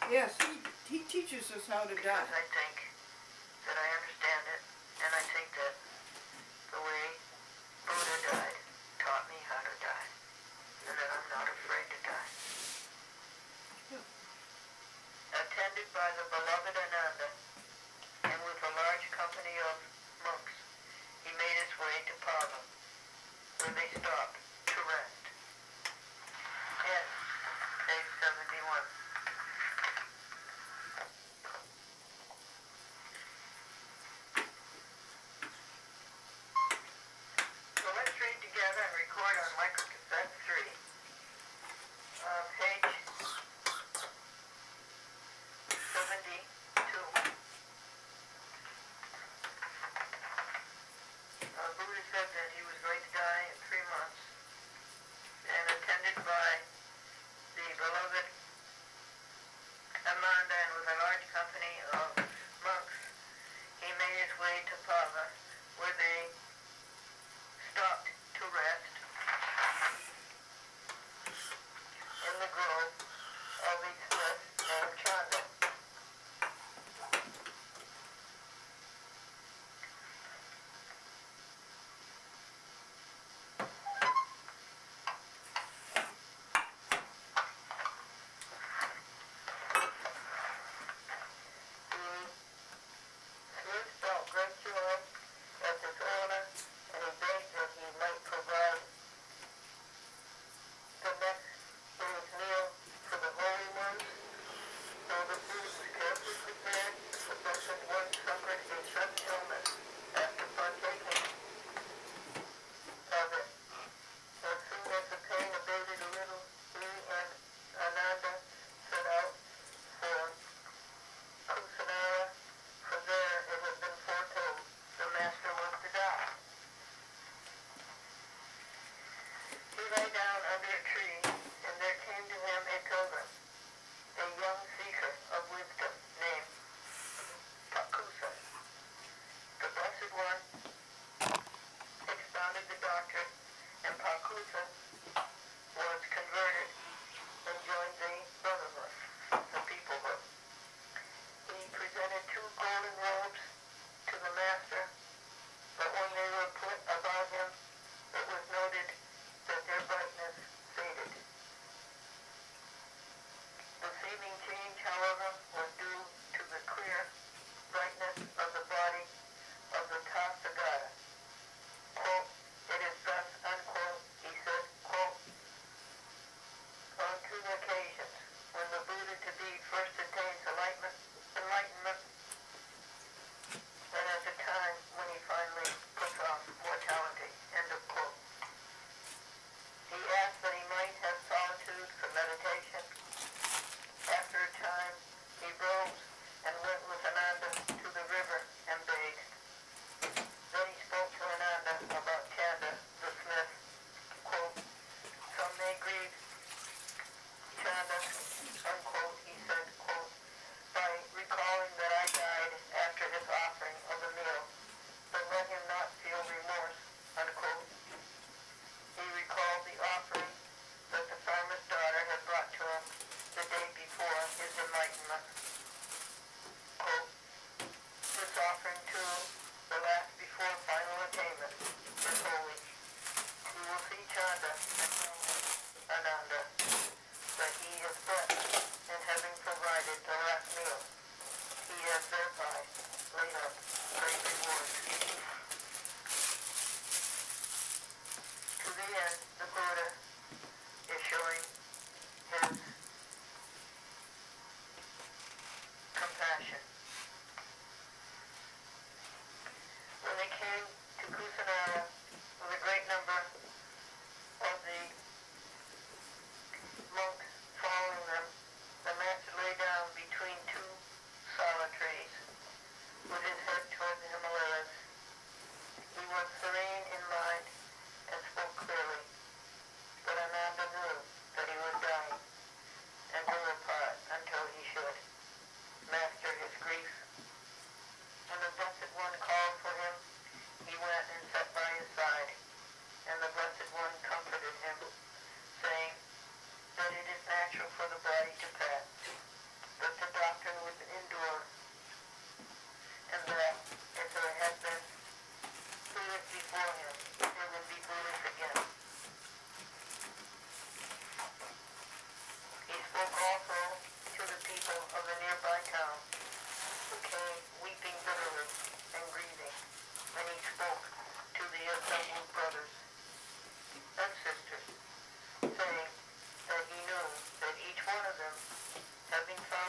Yes, he teaches us how to Because die. I think that I understand it, and I think that the way Buddha died taught me how to die, and that I'm not afraid to die. Yeah. Attended by the beloved Ananda, and with a large company of monks, he made his way to Pava, where they stopped to rest. Yes, page 71. So let's read together and record on microcassette 3. Page 72. Buddha said that he was going to die in 3 months, and attended by the beloved Amanda and with a large company of monks, he made his way to Pava, where they stopped to rest in the grove of a smith named Chanda. The smith felt great joy at this old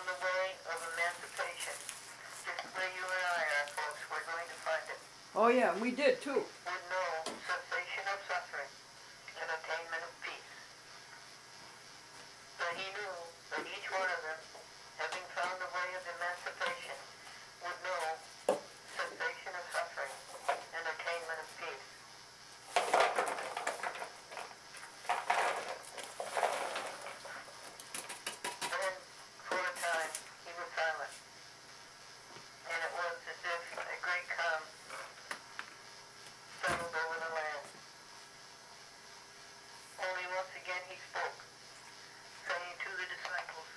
found the way of emancipation, just where you and I are, folks, we're going to find it, Oh yeah, we did too. would know cessation of suffering and attainment of peace. But he knew that each one of them, having found the way of emancipation, would know cessation of suffering and attainment of peace. Then, for a time, he was silent, and it was as if a great calm settled over the land. Only once again he spoke, saying to the disciples,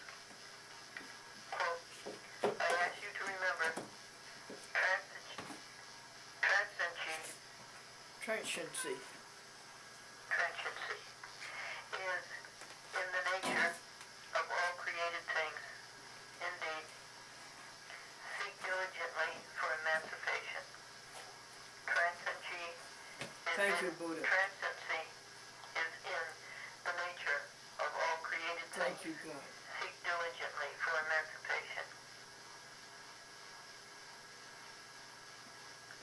quote, I ask you to remember, Trenchantcy. Trenchantcy is in the nature of all created things. Indeed, seek diligently for emancipation. Transcendency is Thank you, in, Buddha. transcendency is in the nature of all created Thank things. you, God. Seek diligently for emancipation.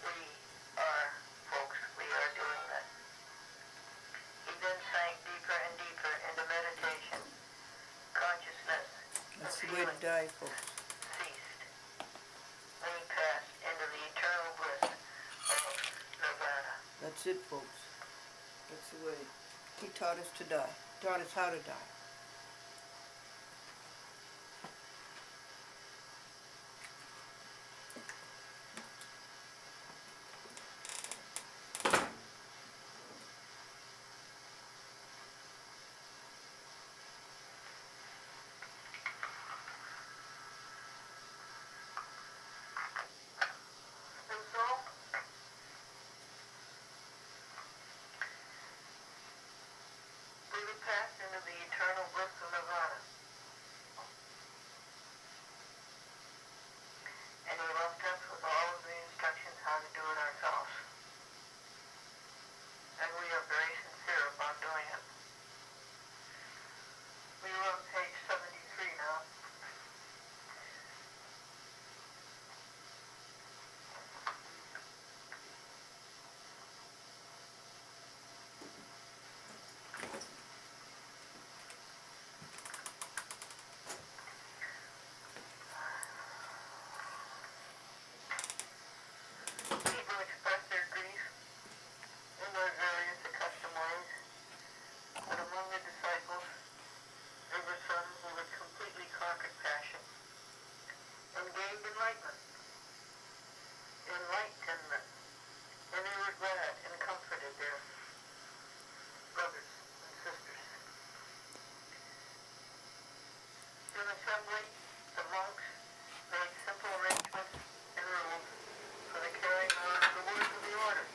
We are, folks, we are doing that. He then sank deeper and deeper into meditation. Consciousness That's and the way to feeling die, folks. ceased. Then he passed into the eternal bliss of nirvana. That's it, folks. That's the way. He taught us to die. Taught us how to die. And so, we would pass into the eternal bliss of nirvana. And he left us with all of the instructions how to do it ourselves. And we are very sincere about doing it. We are on page 73 now. People express their grief in their various accustomed ways, but among the disciples, there were some who had completely conquered passion and gained enlightenment, and they were glad and comforted their brothers and sisters. In assembly, the monks made simple arrangements and rules for the carrying on of the words of the order.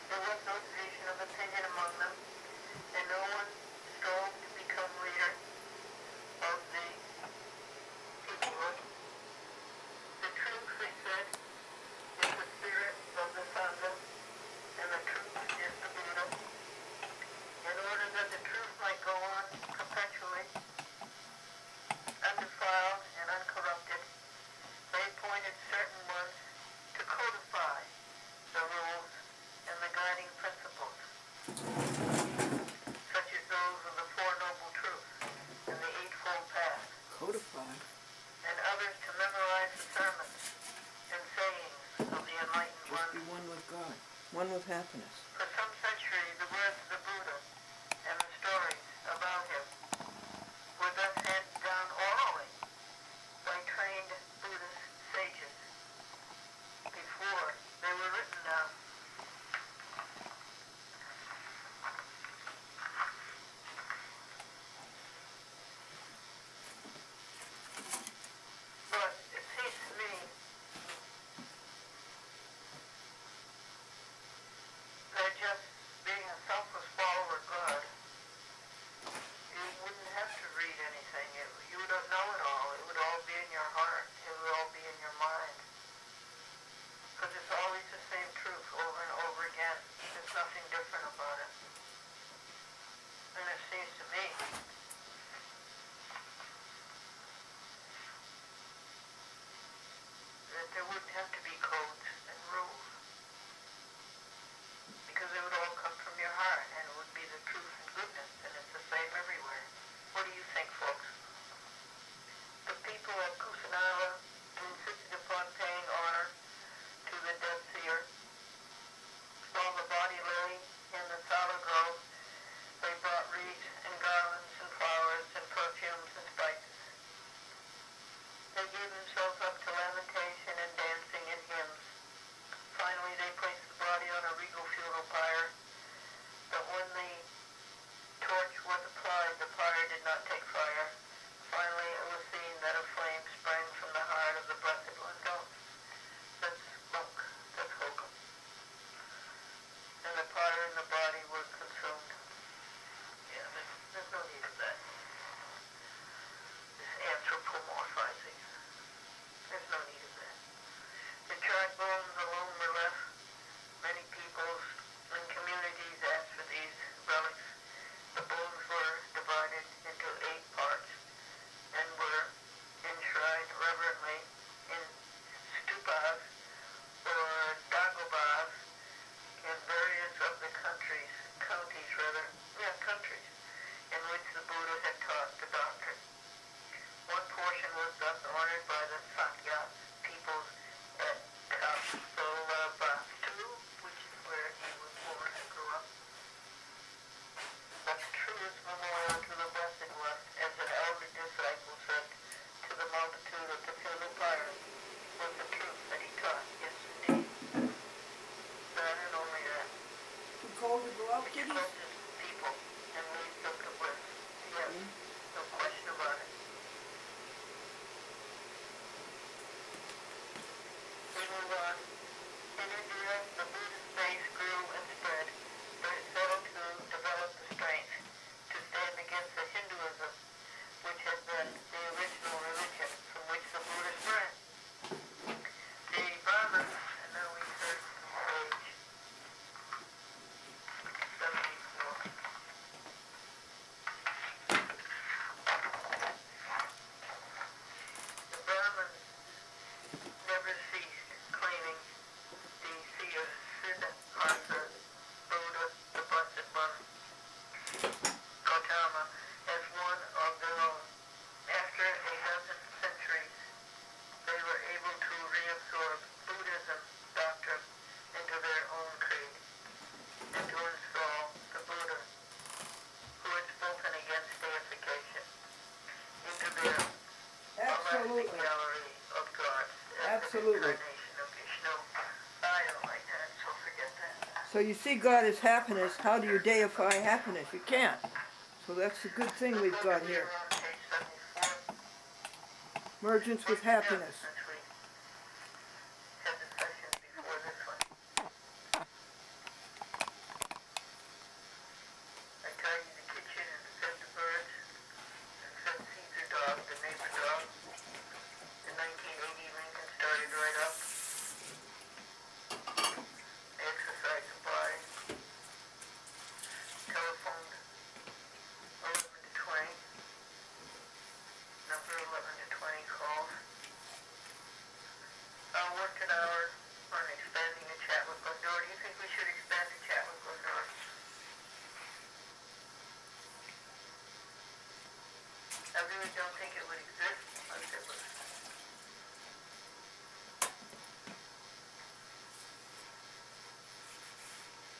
There was no division of opinion among them, and no one strove to become leader of the peoplehood. The truth, they said, is the spirit of the Sangha, and the truth is the Buddha. In order that the truth might go on perpetually, undefiled and uncorrupted, they appointed certain ones to codify the rules and the guiding principles, such as those of the Four Noble Truths and the Eightfold Path, Codified. and others to memorize the sermons and sayings of the Enlightened Just One. be one with God. One with happiness. For some centuries, the words of the Buddha and the stories about him were thus handed down orally by trained Buddhist sages before they were written down. But it seems to me that just multitude of the Field of Fire was the truth that he taught. Yes, indeed. That and only that. Too cold to go out, Which kiddies? closes people and leads them to bliss. Yes, no question about it. We move on. In India, the Buddhist faith grew and spread, but it failed to develop the strength to stand against the Hinduism, which had been the original religion from which the Buddha sprang. The Brahmins, and now we turn to page 74. The Brahmins never ceased claiming the Siddhartha, Buddha, the Blessed One, Gautama, as one of their own. After a dozen centuries, they were able to reabsorb Buddhism doctrine into their own creed, and to install the Buddha, who had spoken against deification, into their elastic Absolutely. gallery of gods as Absolutely. an incarnation of Vishnu. I don't like that, so forget that. So you see God is happiness. How do you deify happiness? You can't. So that's a good thing we've got here. On page 74. Emergence with happiness. Since we had the session before this one. I tidied the kitchen and fed the birds and fed Caesar dog, the neighbor dog. The 1980 Lincoln started right up. I exercised the body. Telephoned 11 to 20. Number 11 to 20 calls. Worked an hour on expanding the chat with Glendora. Do you think we should expand the chat with Glendora? I really don't think it would exist unless it was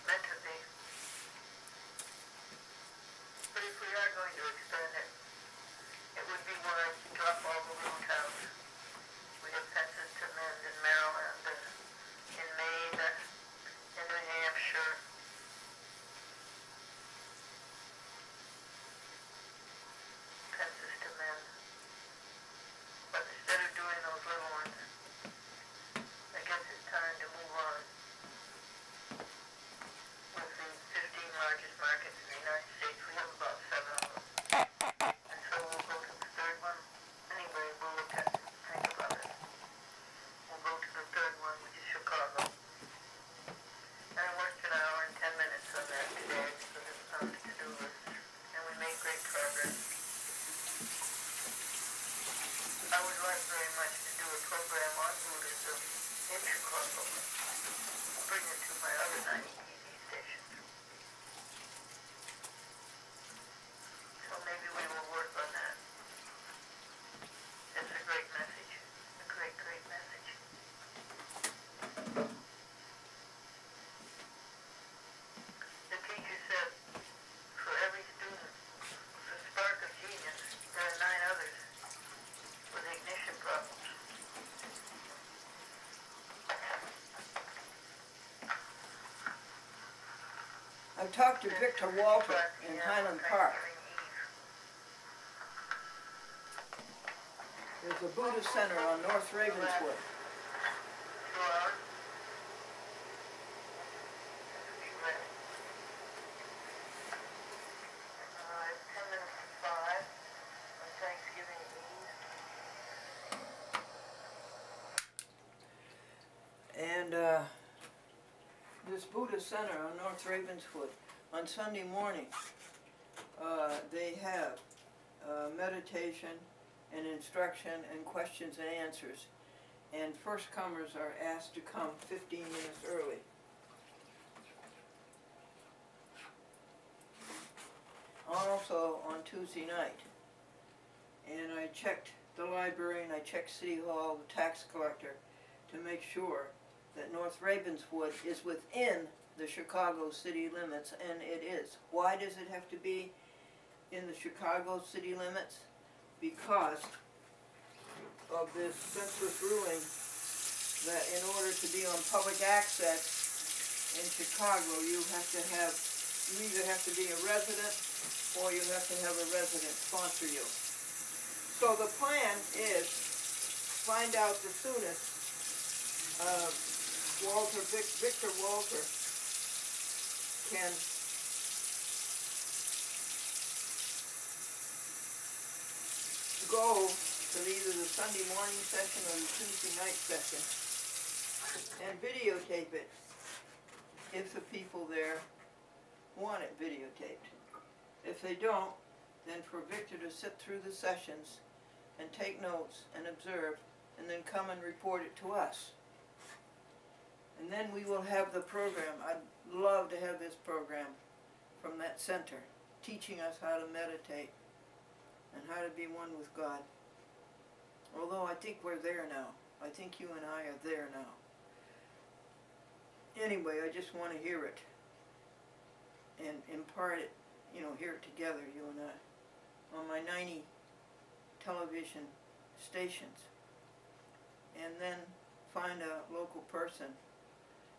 meant to be. But if we are going to expand it, it would be wise to drop all the little towns. We have fences to mend in Maryland, in Maine, in New Hampshire. Fences to mend. But instead of doing those little ones, I guess it's time to move on with the 15 largest markets in the United States. We have about 7 of them. And so we'll go to the third one. Anyway, we'll look at, think about it. We'll go to the third one, which is Chicago. And I worked an hour and 10 minutes on that today because it was on the to-do list. And we made great progress. I would like very much to do a program on Buddhism in Chicago. I'll bring it to my other 90 TV stations. So maybe we will work on that. It's a great message. A great, great message. The teacher said, for every student with a spark of genius, there are 9 others with ignition problems. I've talked to Victor Walter in Highland Park. There's a Buddhist center on North Ravenswood. 2 hours. It's 10 minutes to 5 on Thanksgiving Eve. And this Buddhist center on North Ravenswood, on Sunday morning, they have meditation and instruction and questions and answers. And first comers are asked to come 15 minutes early. Also on Tuesday night. And I checked the library and I checked City Hall, the tax collector, to make sure that North Ravenswood is within the Chicago city limits, and it is. Why does it have to be in the Chicago city limits? Because of this census ruling that in order to be on public access in Chicago, you either have to be a resident or you have to have a resident sponsor you. So the plan is find out the soonest. Victor Walter can go to either the Sunday morning session or the Tuesday night session and videotape it if the people there want it videotaped. If they don't, then for Victor to sit through the sessions and take notes and observe and then come and report it to us. And then we will have the program. I'd love to have this program from that center, teaching us how to meditate and how to be one with God. Although I think we're there now. I think you and I are there now. Anyway, I just want to hear it and impart it, hear it together, you and I, on my 90 television stations. And then find a local person,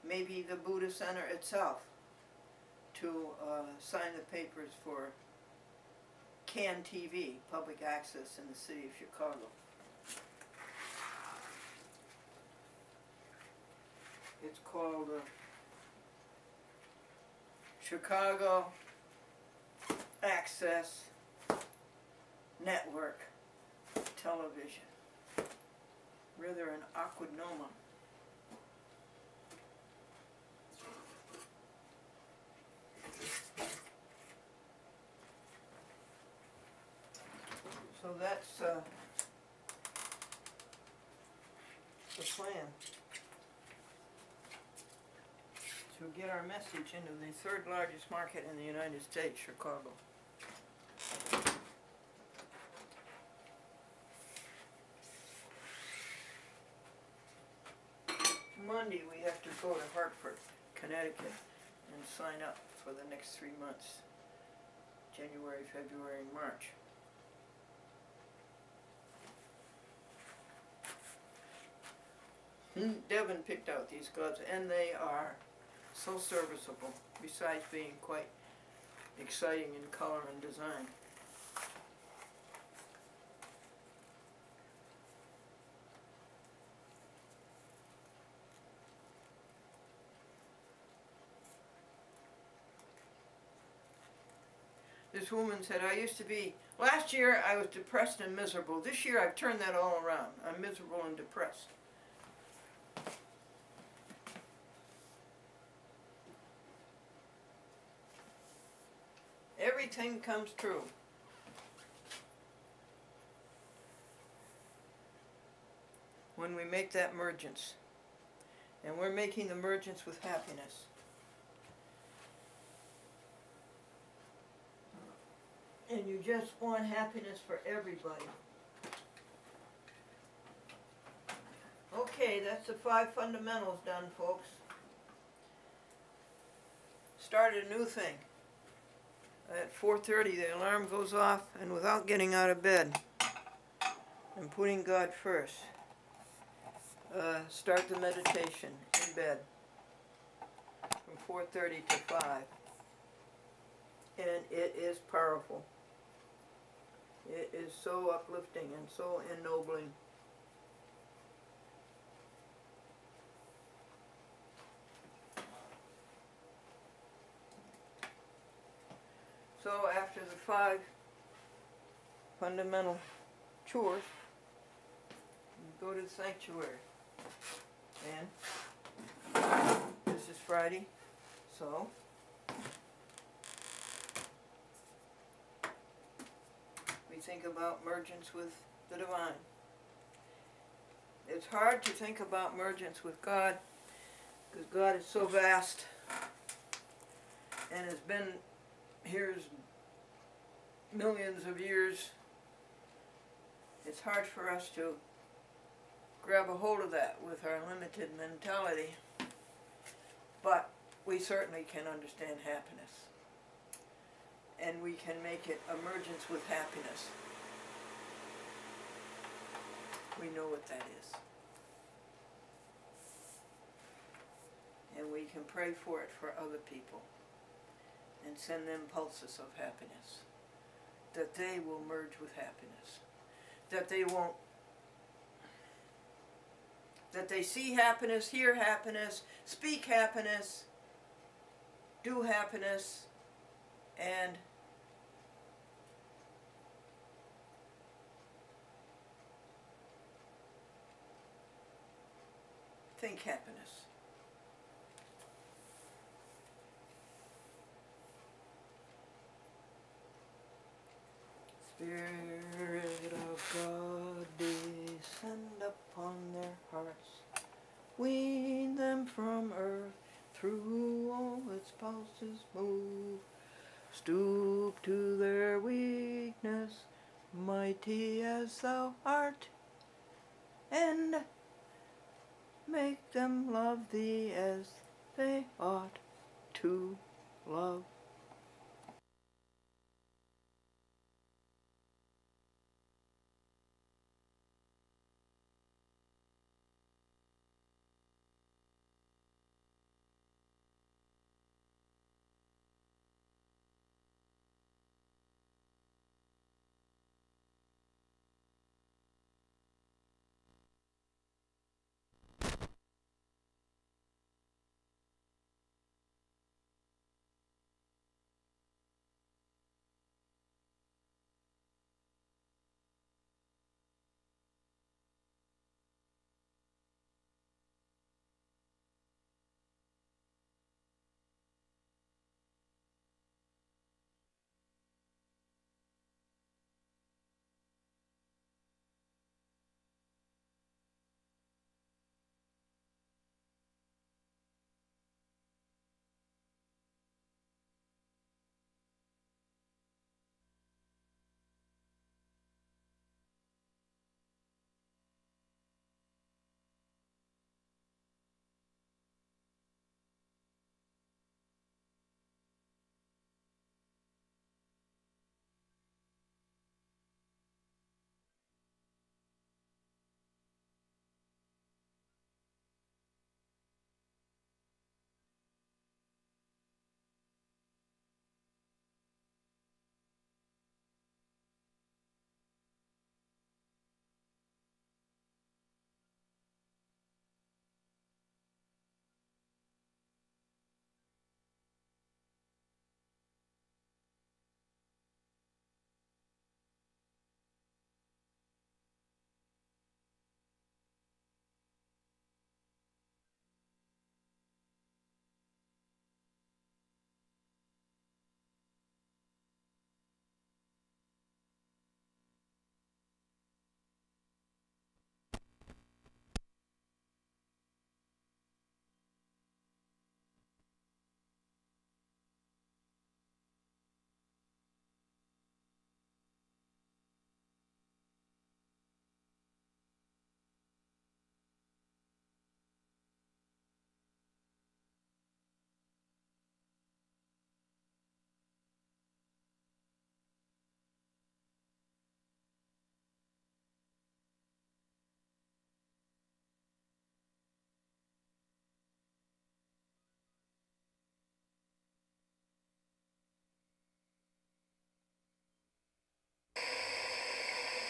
maybe the Buddha Center itself, to sign the papers for CAN TV, public access in the city of Chicago. It's called Chicago Access Network Television. Rather an aquanoma. So that's the plan to get our message into the third largest market in the United States, Chicago. Monday we have to go to Hartford, Connecticut and sign up for the next 3 months, January, February, and March. Devin picked out these gloves and they are so serviceable, besides being quite exciting in color and design. This woman said, last year I was depressed and miserable. This year I've turned that all around. I'm miserable and depressed. Everything comes true. When we make that mergence. And we're making the mergence with happiness. And you just want happiness for everybody. Okay, that's the 5 fundamentals done, folks. Started a new thing. At 4:30 the alarm goes off, and without getting out of bed and putting God first, start the meditation in bed from 4:30 to 5. And it is powerful. It is so uplifting and so ennobling. So after the 5 fundamental chores, you go to the sanctuary. And this is Friday, so we think about mergence with the divine. It's hard to think about mergence with God because God is so vast and has been here millions of years. It's hard for us to grab a hold of that with our limited mentality, but we certainly can understand happiness, and we can make it emergence with happiness. We know what that is. And we can pray for it for other people and send them pulses of happiness, that they will merge with happiness, that they won't, that they see happiness, hear happiness, speak happiness, do happiness, and think happiness. Spirit of God, descend upon their hearts, wean them from earth, through all its pulses move, stoop to their weakness, mighty as thou art, and make them love thee as they ought to love.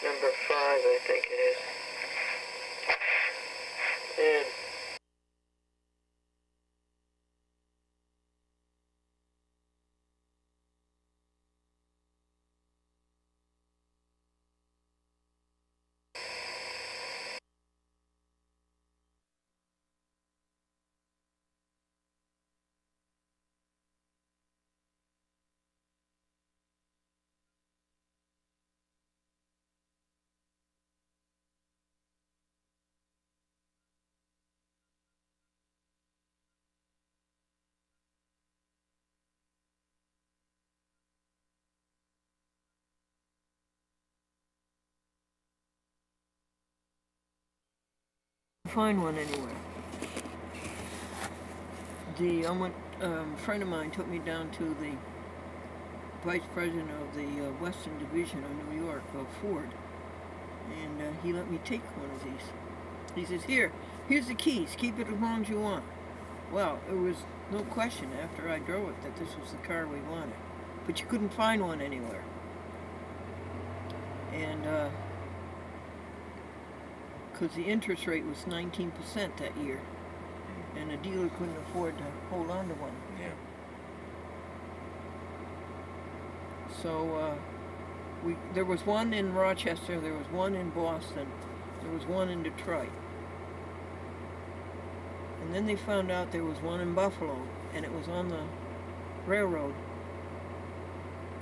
Number 5, I think it is. And find one anywhere. Friend of mine took me down to the vice president of the Western Division of New York, Ford, And he let me take one of these. He says, here's the keys. Keep it as long as you want. Well, it was no question after I drove it that this was the car we wanted. But you couldn't find one anywhere. And because the interest rate was 19% that year. And the dealer couldn't afford to hold on to one. Yeah. So there was one in Rochester, there was one in Boston, there was one in Detroit. And then they found out there was one in Buffalo, and it was on the railroad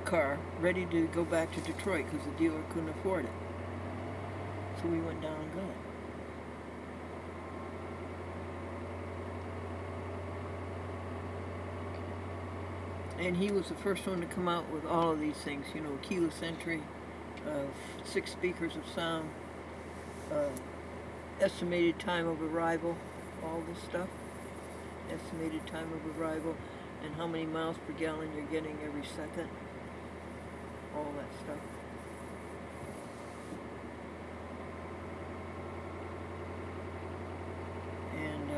car, ready to go back to Detroit because the dealer couldn't afford it. So we went down and got it. And he was the first one to come out with all of these things, you know, keyless entry, 6 speakers of sound, estimated time of arrival, all this stuff, estimated time of arrival, and how many miles per gallon you're getting every second, all that stuff. And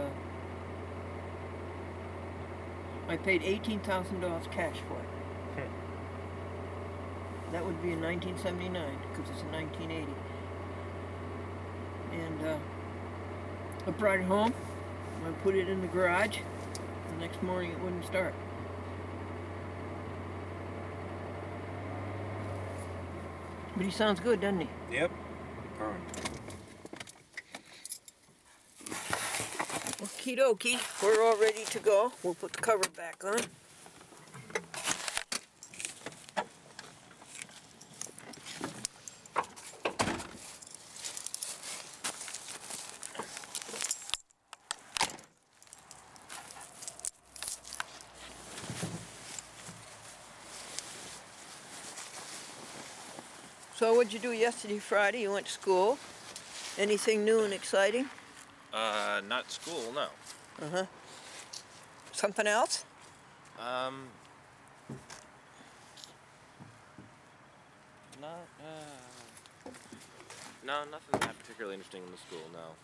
I paid $18,000 cash for it. That would be in 1979, because it's in 1980. And I brought it home, I put it in the garage. The next morning it wouldn't start. But he sounds good, doesn't he? Yep. Okie dokie, we're all ready to go. We'll put the cover back on. So what'd you do yesterday, Friday? You went to school. Anything new and exciting? Not school, no. Uh-huh. Something else? No, nothing that particularly interesting in the school, no.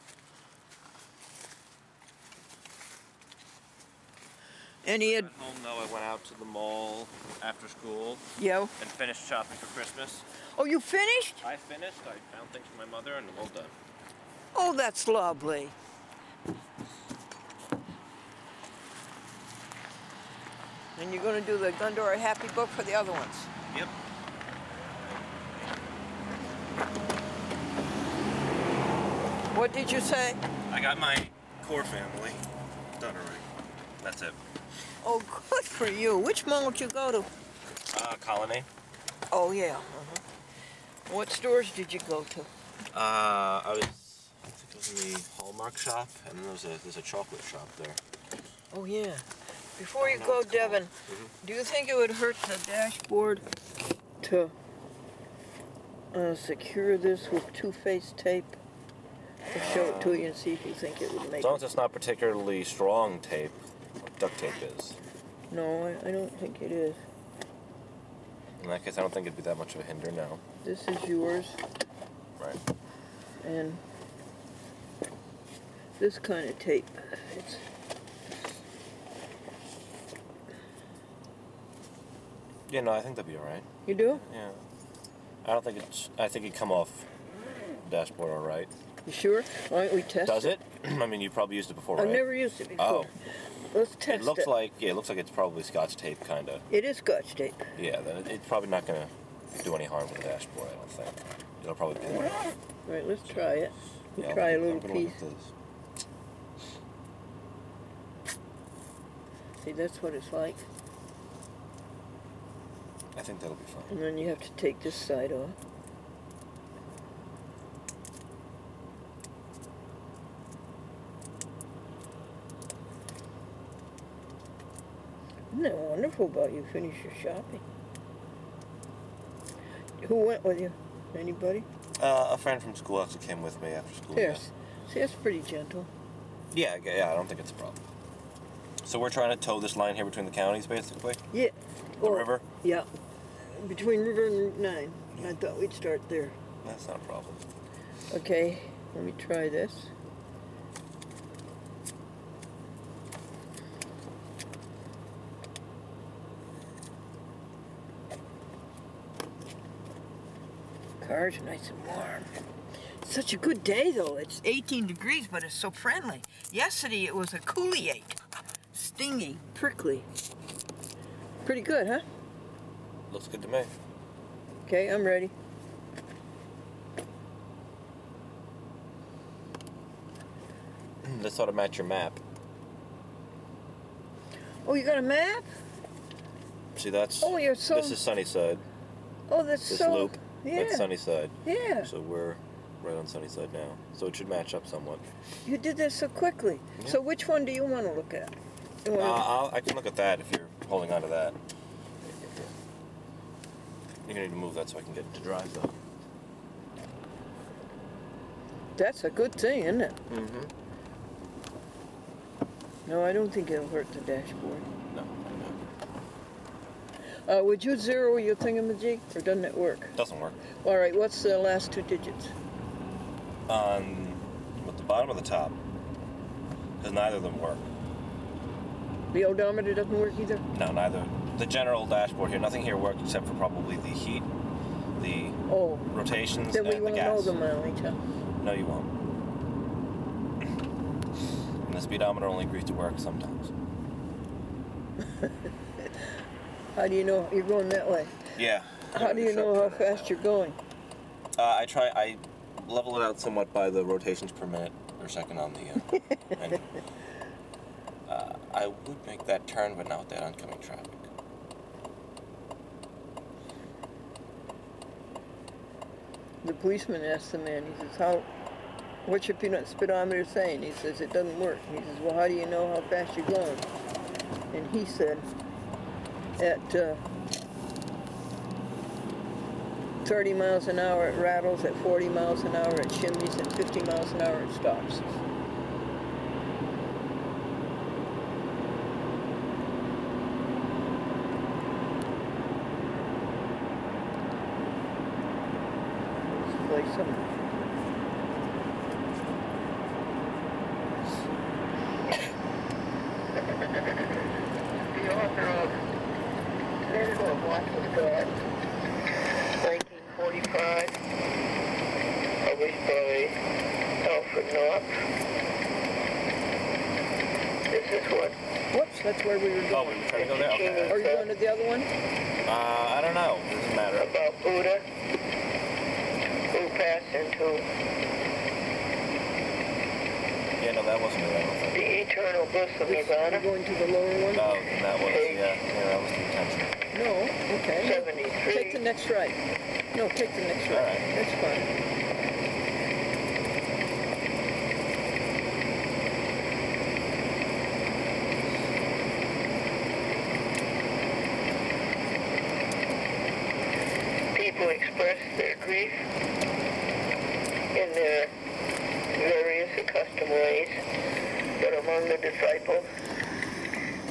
Any At home, though, I went out to the mall after school Yeah. and finished shopping for Christmas. Oh, you finished? I finished, I found things for my mother, and I'm all done. Oh, that's lovely. And you're going to do the Glendora Happy Book for the other ones. Yep. What did you say? I got my core family done already. That's it. Oh, good for you. Which mall did you go to? Colony. Oh, yeah. What stores did you go to? I think it was in the Hallmark shop, and then there's a chocolate shop there. Oh, yeah. Before you go, Devin, do you think it would hurt the dashboard to secure this with two-faced tape? I'll show it to you and see if you think it would make As long as it's not particularly strong tape, like duct tape is. No, I don't think it is. In that case, I don't think it'd be that much of a hinder now. This is yours, Right. and this kind of tape. It's Yeah, no, I think that'd be alright. You do? Yeah. I think it'd come off the dashboard alright. You sure? Why don't we test it? Does it? I mean, you probably used it before, right? I've never used it before. Oh. Let's test It looks like, yeah, it looks like it's probably Scotch tape, kind of. It is Scotch tape. Yeah, then it's probably not going to do any harm with the dashboard, I don't think. It'll probably be All right, let's try it. We'll yeah, try a I'm little gonna piece. look at this. See, that's what it's like. I think that'll be fine. And then you have to take this side off. Isn't that wonderful about you finish your shopping? Who went with you? Anybody? A friend from school actually came with me after school. Yes. See, that's pretty gentle. Yeah, I don't think it's a problem. So we're trying to tow this line here between the counties, basically? Yeah. The river? Yeah. Between River and Route 9. I thought we'd start there. That's not a problem. Okay, let me try this. Car's nice and warm. It's such a good day though. It's 18 degrees, but it's so friendly. Yesterday it was a coolie stingy, prickly. Pretty good, huh? Looks good to me. Okay, I'm ready. This ought to match your map. Oh, you got a map? See, that's. Oh, you're so. This is Sunnyside. Oh, that's This so. loop. Yeah. That's Sunnyside. Yeah. So we're right on Sunnyside now. So it should match up somewhat. You did this so quickly. Yeah. So which one do you want to look at? You wanna- I can look at that if you're holding on to that. You're gonna need to move that so I can get to drive though. That's a good thing, isn't it? Mm-hmm. No, I don't think it'll hurt the dashboard. No. Would you zero your thingamajig, or doesn't it work? Doesn't work. All right, what's the last two digits? With the bottom or the top? Because neither of them work. The odometer doesn't work either? No, neither. The general dashboard here, nothing here works except for probably the heat, the Oh, rotations, then we and the won't gas. know the mileage, huh? No, you won't. And the speedometer only agrees to work sometimes. How do you know you're going that way? Yeah. How do you know how fast you're going? I level it out somewhat by the rotations per minute or second on the menu. I would make that turn, but not with that oncoming traffic. The policeman asked the man, he says, what's your speedometer saying? He says, it doesn't work. He says, well, how do you know how fast you're going? And he said, at 30 miles an hour it rattles, at 40 miles an hour it shimmies, and 50 miles an hour it stops. Let's play some. The author of Medical Watch's God, 1945, published by Alfred Knopf. This is what Whoops, that's where we were Oh, going. we were trying to go there? Okay. Are you going to the other one? I don't know. Doesn't matter. about Buddha, who passed into Yeah, no, that wasn't it, I don't think. the eternal bliss of You're Nirvana, going to the lower one? No, that was, yeah, that was the intention. No, okay. 73. Take the next right. No, take the next right. All right. That's fine. People express their grief in their various accustomed ways, but among the disciples,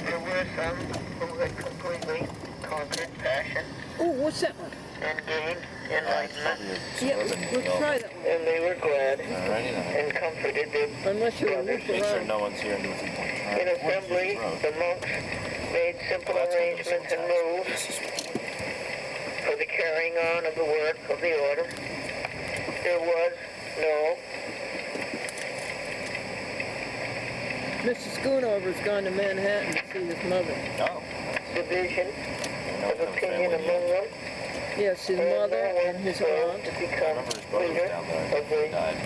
there were some who had completely conquered passion Oh, what's that one? and gained enlightenment, Yeah, let's try that one. and they were glad Alrighty then. and comforted them. Unless you're a Brothers, loop Make sure around. no one's here and doing something. In assembly, the monks made simple arrangements and moves for the carrying on of the work of the order. There was no Mr. Schoonover's gone to Manhattan to see his mother. Oh. division No, of opinion among them. Yes, his mother and his aunt aunt. to I become remember his brother was leader down of there. the Died.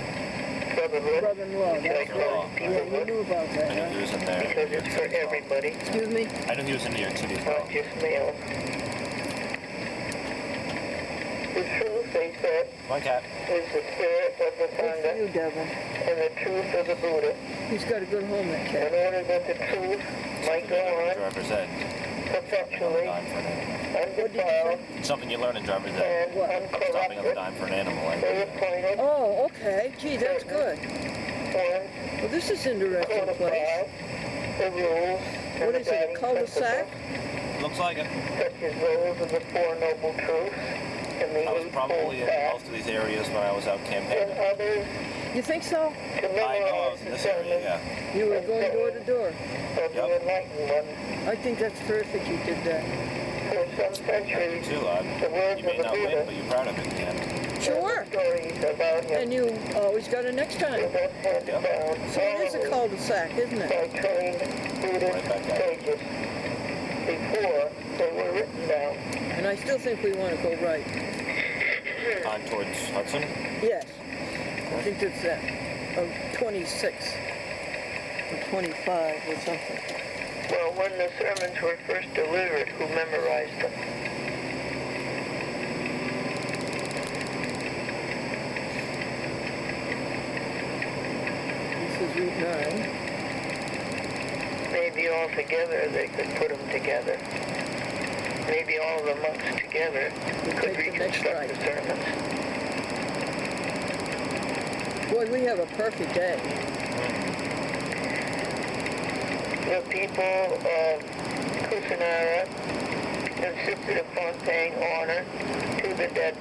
brotherhood, Brother-in-law, which I that's call right. Yeah, people you knew about I that, knew huh? he was in there. because it's for everybody, Excuse me? I knew he was in New York City as well. not just males. The truth, they said, Come on, cat. is the spirit of the Good for Sangha you, Devin. and the truth of the Buddha. He's got a good home, that In cat. order that the truth might go on Driver's Ed. perpetually, Dime for an animal. undefiled, It's something you learn in Driver's Ed. and What? Stopping on the uncorrupted, dime for an animal. they appointed Oh, okay. Gee, that's good. one Well, this is an interesting place. codify the rules and What the is it, a guiding cul-de-sac? principles, Looks like it. such as those of the Four Noble Truths the I was probably in eightfold most of these areas when I was out and campaigning. others You think so? to I know I memorize was in the this area, sermons yeah. You were going door to door. of the Yep. enlightened ones. I think that's terrific you did that. For some centuries, Too, the words you may of the not win, Buddha but you're proud of it in the end. Sure. stories about him And you always got a next time. were thus handed Yep. down So it is a orally cul-de-sac, isn't it? by trained Buddhist Right back up. sages before they were written down. And I still think we want to go right. On towards Hudson. Yes. I think it's that. 26 or 25 or something. Well, when the sermons were first delivered, who memorized them? This is Route 9. Maybe all together they could put them together. Maybe all the monks together could take the next reconstruct right. the sermons. Boy, we have a perfect day. The people of Kusinara insisted upon paying honor to the dead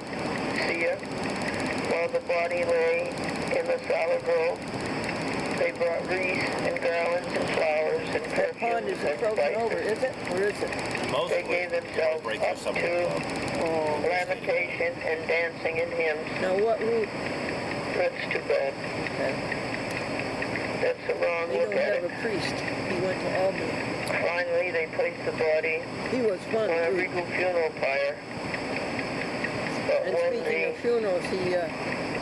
seer while the body lay in the sour grove. They brought wreaths and garlands and flowers and That pond perfumes isn't and frozen over, spices. is it? Or is it? Most They gave themselves break up through some of to Oh. lamentation and dancing and hymns. Now what route? That's too bad. Okay. That's the wrong They look don't at have it. a priest. He went to Albany. Finally, they placed the body He was fun. on a too. regal funeral pyre. But And when speaking of funerals,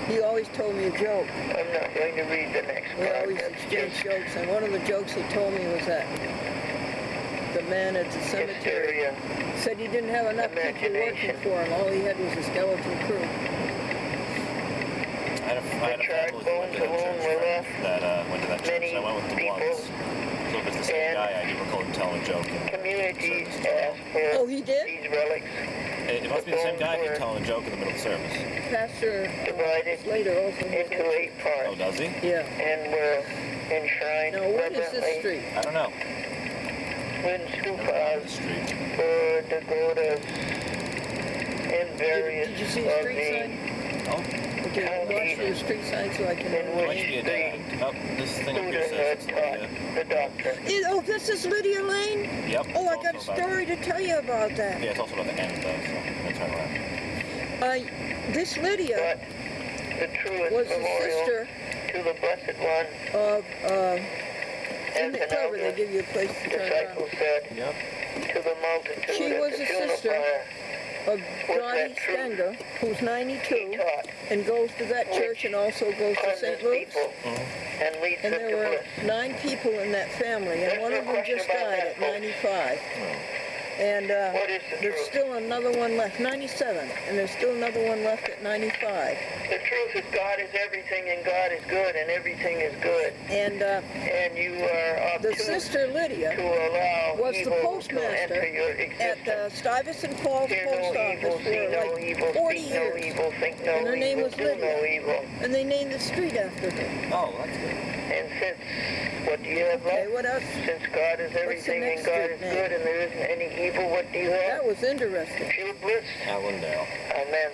he always told me a joke. I'm not going to read the next We part. always That's exchange just jokes, and one of the jokes he told me was that the man at the cemetery hysteria. said he didn't have enough people working Imagination. for him. All he had was a skeleton crew. I had a charred family who went to that bones alone church were friend left. that went to that church. Many I went with them people once. So if it's the same and guy, I do recall him telling a joke. And Communities service as well. asked for Oh, he did? these relics It must be the same guy who's telling a joke in the middle of the service. Pastor divided Slater also has into 8 Oh, parts does he? Yeah. and were enshrined Now, what is this reverently street? I don't know. with Never been on stupas the street. for Dakotas and various Did you see of a street the sign? Oh, Okay, watch for the street sign so I can in know. might which be a the dad. Oh, this thing up Buddha here had says it's taught Lydia. the doctrine. Oh, this is Lydia Lane? Yep. Oh, I it's got a also about- story to tell you about that. Yeah, it's also about the end though, so I'm gonna turn around. This Lydia But the truest was the memorial sister to the Blessed One, of, in as the an cover they elder give you a place to turn disciple around, said Yep. to the multitude She at was the a funeral sister pyre, of Was Dottie that true? Stenger, who's he 92 taught and goes to that church and also goes to cleanses St. Luke's. people Mm-hmm. and leads And them there to were bliss. 9 people in that family, and There's one no of them question just about died that, at folks. 95. Oh. And What is the there's truth? still another one left, 97, and there's still another one left at 95. The truth is God is everything and God is good and everything is good. And And you are the obtuse sister to Lydia allow was the evil to postmaster enter your at existence. Stuyvesant Falls Hear Post no evil, Office see for no like evil, 40 speak no years. evil, think no And her name evil, was do no Lydia. evil. And they named the street after her. Oh, that's good. And since, what do you have Okay, left? what else? Since God is everything and next God street is name? good and there isn't any evil, what do you That have? was interesting. Pure bliss. Allendale. Amen.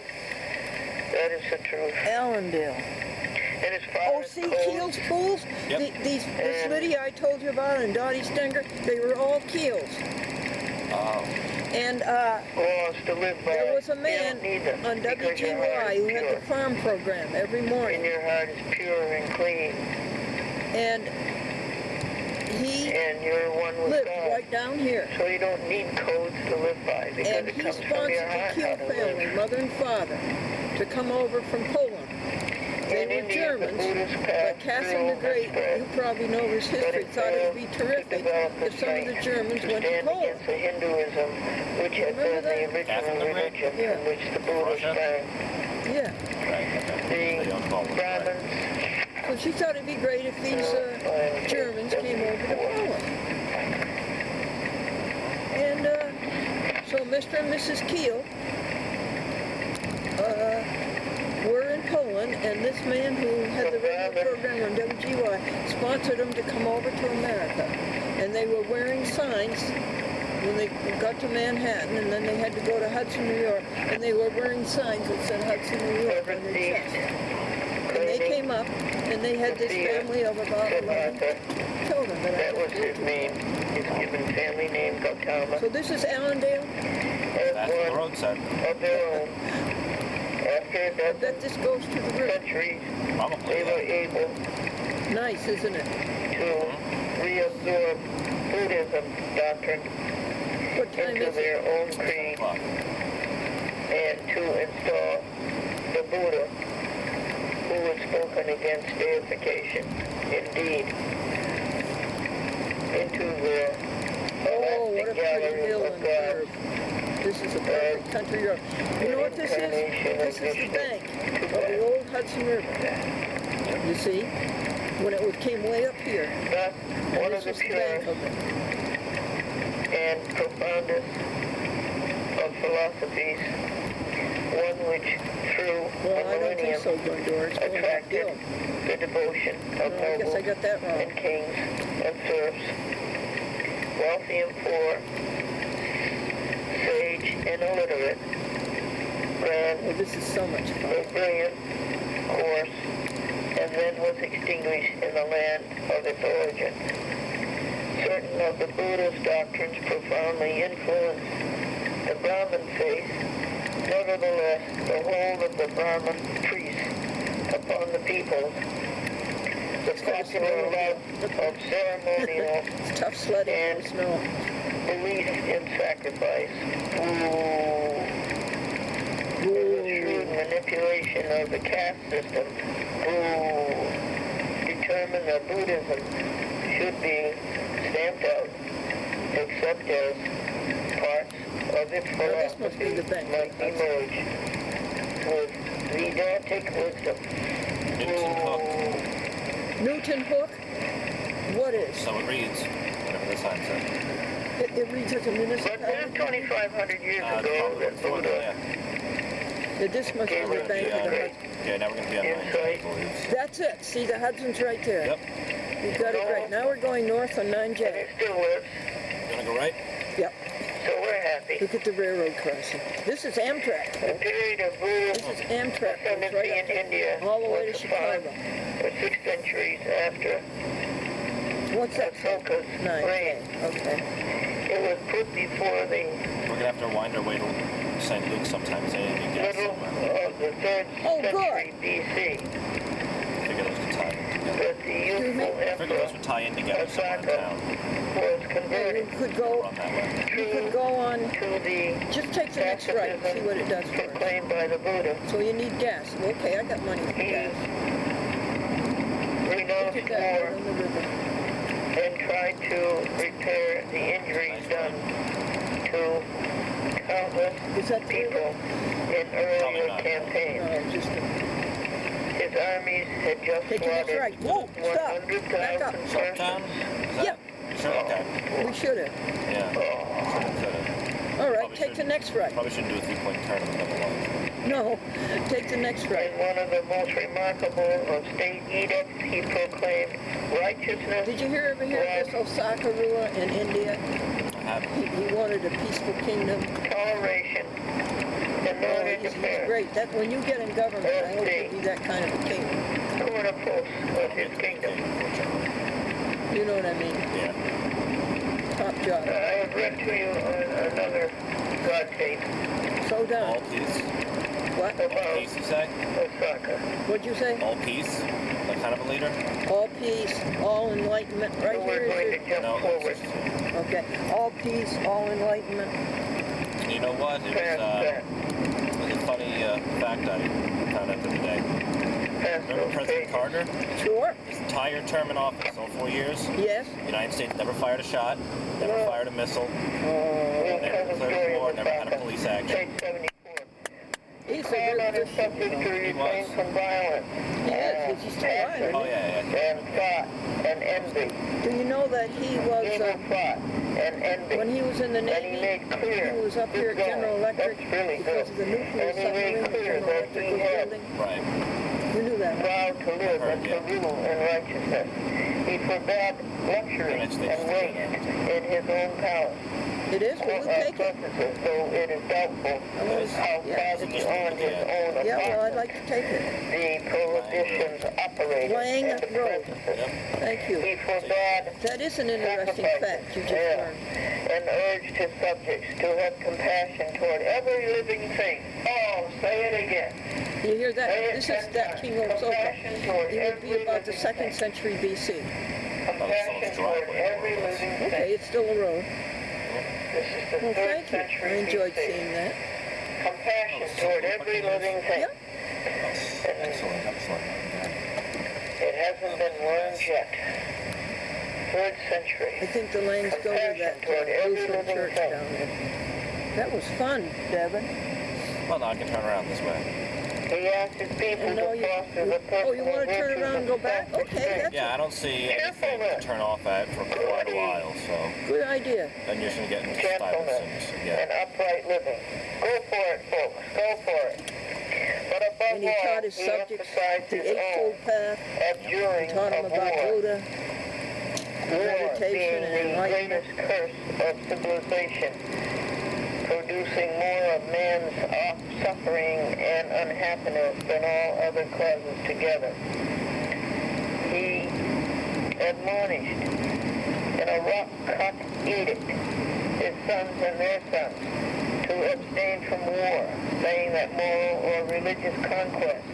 That is the truth. Allendale. And as far Oh, as see, codes, Keel's pools? Yep. This Lydia I told you about and Dottie Stenger, they were all Keels. Oh. And laws to live by, there was a you man don't need them on because your heart WGY is who had pure. the farm program every And morning. your heart is pure and clean. And he And you're one with lived God. right down here. So you don't need codes to live by because And it he comes from sponsored your the heart Keel how to family, live. mother and father, to come over from Poland. They In were India, Germans, the Buddhist but path Catherine grew the and Great, spread. you probably know his history, it thought it would be failed to terrific develop the if some of the strength Germans to went to stand Poland. against the Hinduism, which had Remember been the that? original Catherine the Great? religion Yeah. from which the Buddha Russia? sprang. Yeah. Right, okay. They own Poland, right. Brahmins, So she thought it'd be great if these Germans came over to Poland. And so Mr. and Mrs. Keel were in Poland, and this man who had the radio program on WGY sponsored them to come over to America. And they were wearing signs when they got to Manhattan, and then they had to go to Hudson, New York, and they were wearing signs that said Hudson, New York on their chest. And they came up, and they had this family of about 11 children. That was his name, his given family name, Gautama. So this is Allendale? That's the roadside. Of their own. After I that bet this goes to the river. centuries, Probably, they were yeah. able Nice, isn't it? to reabsorb Buddhism doctrine What time into is their it? own creed Clock. and to install the Buddha who was spoken against deification, indeed, into their Oh, what a elastic pretty gallery hill of and God. curve. This is a perfect country road. You know what this is? This is the bank of the old Hudson River. You see? When it came way up here. Thus, one And of this the was the bank purest of it. and profoundest of philosophies, one which through Well, the I don't think millennium so, Glendora. It's going attracted uphill. the devotion of No, I guess I nobles got that wrong. and kings and serfs, wealthy and poor, sage and illiterate, ran Oh, this is so much a fun. brilliant course, and then was extinguished in the land of its origin. Certain of the Buddhist doctrines profoundly influenced the Brahmin faith. Nevertheless, the hold of the Brahmin priests upon the people, the popular love of ceremonial It's tough sledding in the snow. belief in sacrifice, the shrewd manipulation of the caste system, determined that Buddhism should be stamped out, except as parts of its Now, this must be philosophy the bank. might emerge with Vedantic wisdom. Newton Hook. Newton Hook? What is? So it reads, whatever the sign says. It reads as a But municipality. then 2,500 years It's ago, probably that before Buddha that, yeah. This must be Okay, the we're bank of the gonna Hudson. Yeah, now we're going to be on 9, I believe. That's it. See, the Hudson's right there. Yep. You got it right. Now we're going north on and 9J. it still lives, You want to go right? Yep. so we're happy. Look at the railroad crossing. This is Amtrak. The period of This Buddha's is Amtrak. Goes ascendancy right in up to, India all the way to was Chicago. 5 or 6 centuries after What's that? Asoka's 9J. reign. Okay. It was put before the We're going to have to wind our way to St. Luke sometimes and you get middle somewhere. of the 3rd Oh, century BC, Figure those could tie in together. that the youthful me? I figure emperor those would tie in together somewhere in Osaka town. was Yeah, converted you could go. Run that way. You could go on. to the Just take the next right. See what it does for us. proclaimed by the Buddha. So you need gas. Okay, I got money for He gas. Look renounced at that war right on the river. and tried to repair the injuries done to countless Is that the river? people in Probably earlier not. campaigns. No, just a... His armies had just Take the next slaughtered right. Whoa, stop. Back up. 100,000 Sharptown? persons. Is that- Yep. Sure, okay. We should have. Yeah. Should've, could've. All right, Probably take the shouldn't. next right. Probably shouldn't do a 3-point turn in the double line. No, take the next right. In one of the most remarkable of state edicts, he proclaimed righteousness. Did you ever hear this Osaka ruler in India? I haven't. He wanted a peaceful kingdom. Toleration and Oh, non he's interference. great. That when you get in government, I hope you be that kind of a king. Cornerpost of his kingdom. You know what I mean? Yeah. Top job. I have read to you another God tape So All done. peace. What? All about peace, you say? Osaka. What'd you say? All peace? That kind of a leader? All peace, all enlightenment. Right So here we're going is to jump No, forward. it's just, okay. All peace, all enlightenment. you know what? It Past that. was a funny fact I found out the other day. Past Remember those President pages. Carter? Sure. His entire term in office, all 4 years, Yes. the United States never fired a shot, never No. fired a missile, We'll never tell the declared story a war, of never had a Osaka. police action. Page 74. He's a Called real on his Christian. subject to He refrain was. from violence. He is. He's still alive. passion, Oh, yeah. and thought and envy. Do you know that he was, Evil thought and envy. when he was in the And he Navy, made clear he was up his here at goal. General Electric That's really because good. of the nuclear And he made submarine that clear General that Electric he was had building. Right. You knew that, right? vowed to live and to Yeah. rule in righteousness. He forbade luxury and waste in his own palace. It is? Well, we'll take it. Purposes, though it is doubtful how far beyond his own Yeah, well, I'd apartment like to take it. the prohibitions operated Lang and the Road. practices. Thank you. He forbade That is an interesting fact you just learned. and urged his subjects to have compassion toward every living thing. Oh, say it again. You hear that? This is that King of Soka. Compassion toward It would be every about the living 2nd thing. century BC. Compassion toward every living Okay, thing. it's still a road. This is the Well, 3rd thank you. century I enjoyed BC. seeing that. Compassion toward every living thing. Yep. Excellent, excellent. It hasn't been learned yet. 3rd century. I think the Langs go to that Lutheran church down there. That was fun, Devin. Well, now I can turn around this way. He asked his people And now to foster the oh, you want to turn virtues around and of go back? Okay, self-restraint. that's Yeah, I don't see anything to turn off at for quite a while, so a good idea. then you're going to get into Gentleness Stuyvesant and again. upright living. Go for it, folks. Go for it. But above And he all, taught his he subjects emphasized the his own Eightfold Path. abjuring Taught them of about war. Buddha, War meditation, being and the enlightenment. greatest curse of civilization, producing more of man's suffering and unhappiness than all other causes together. He admonished in a rock-cut edict his sons and their sons to abstain from war, saying that moral or religious conquest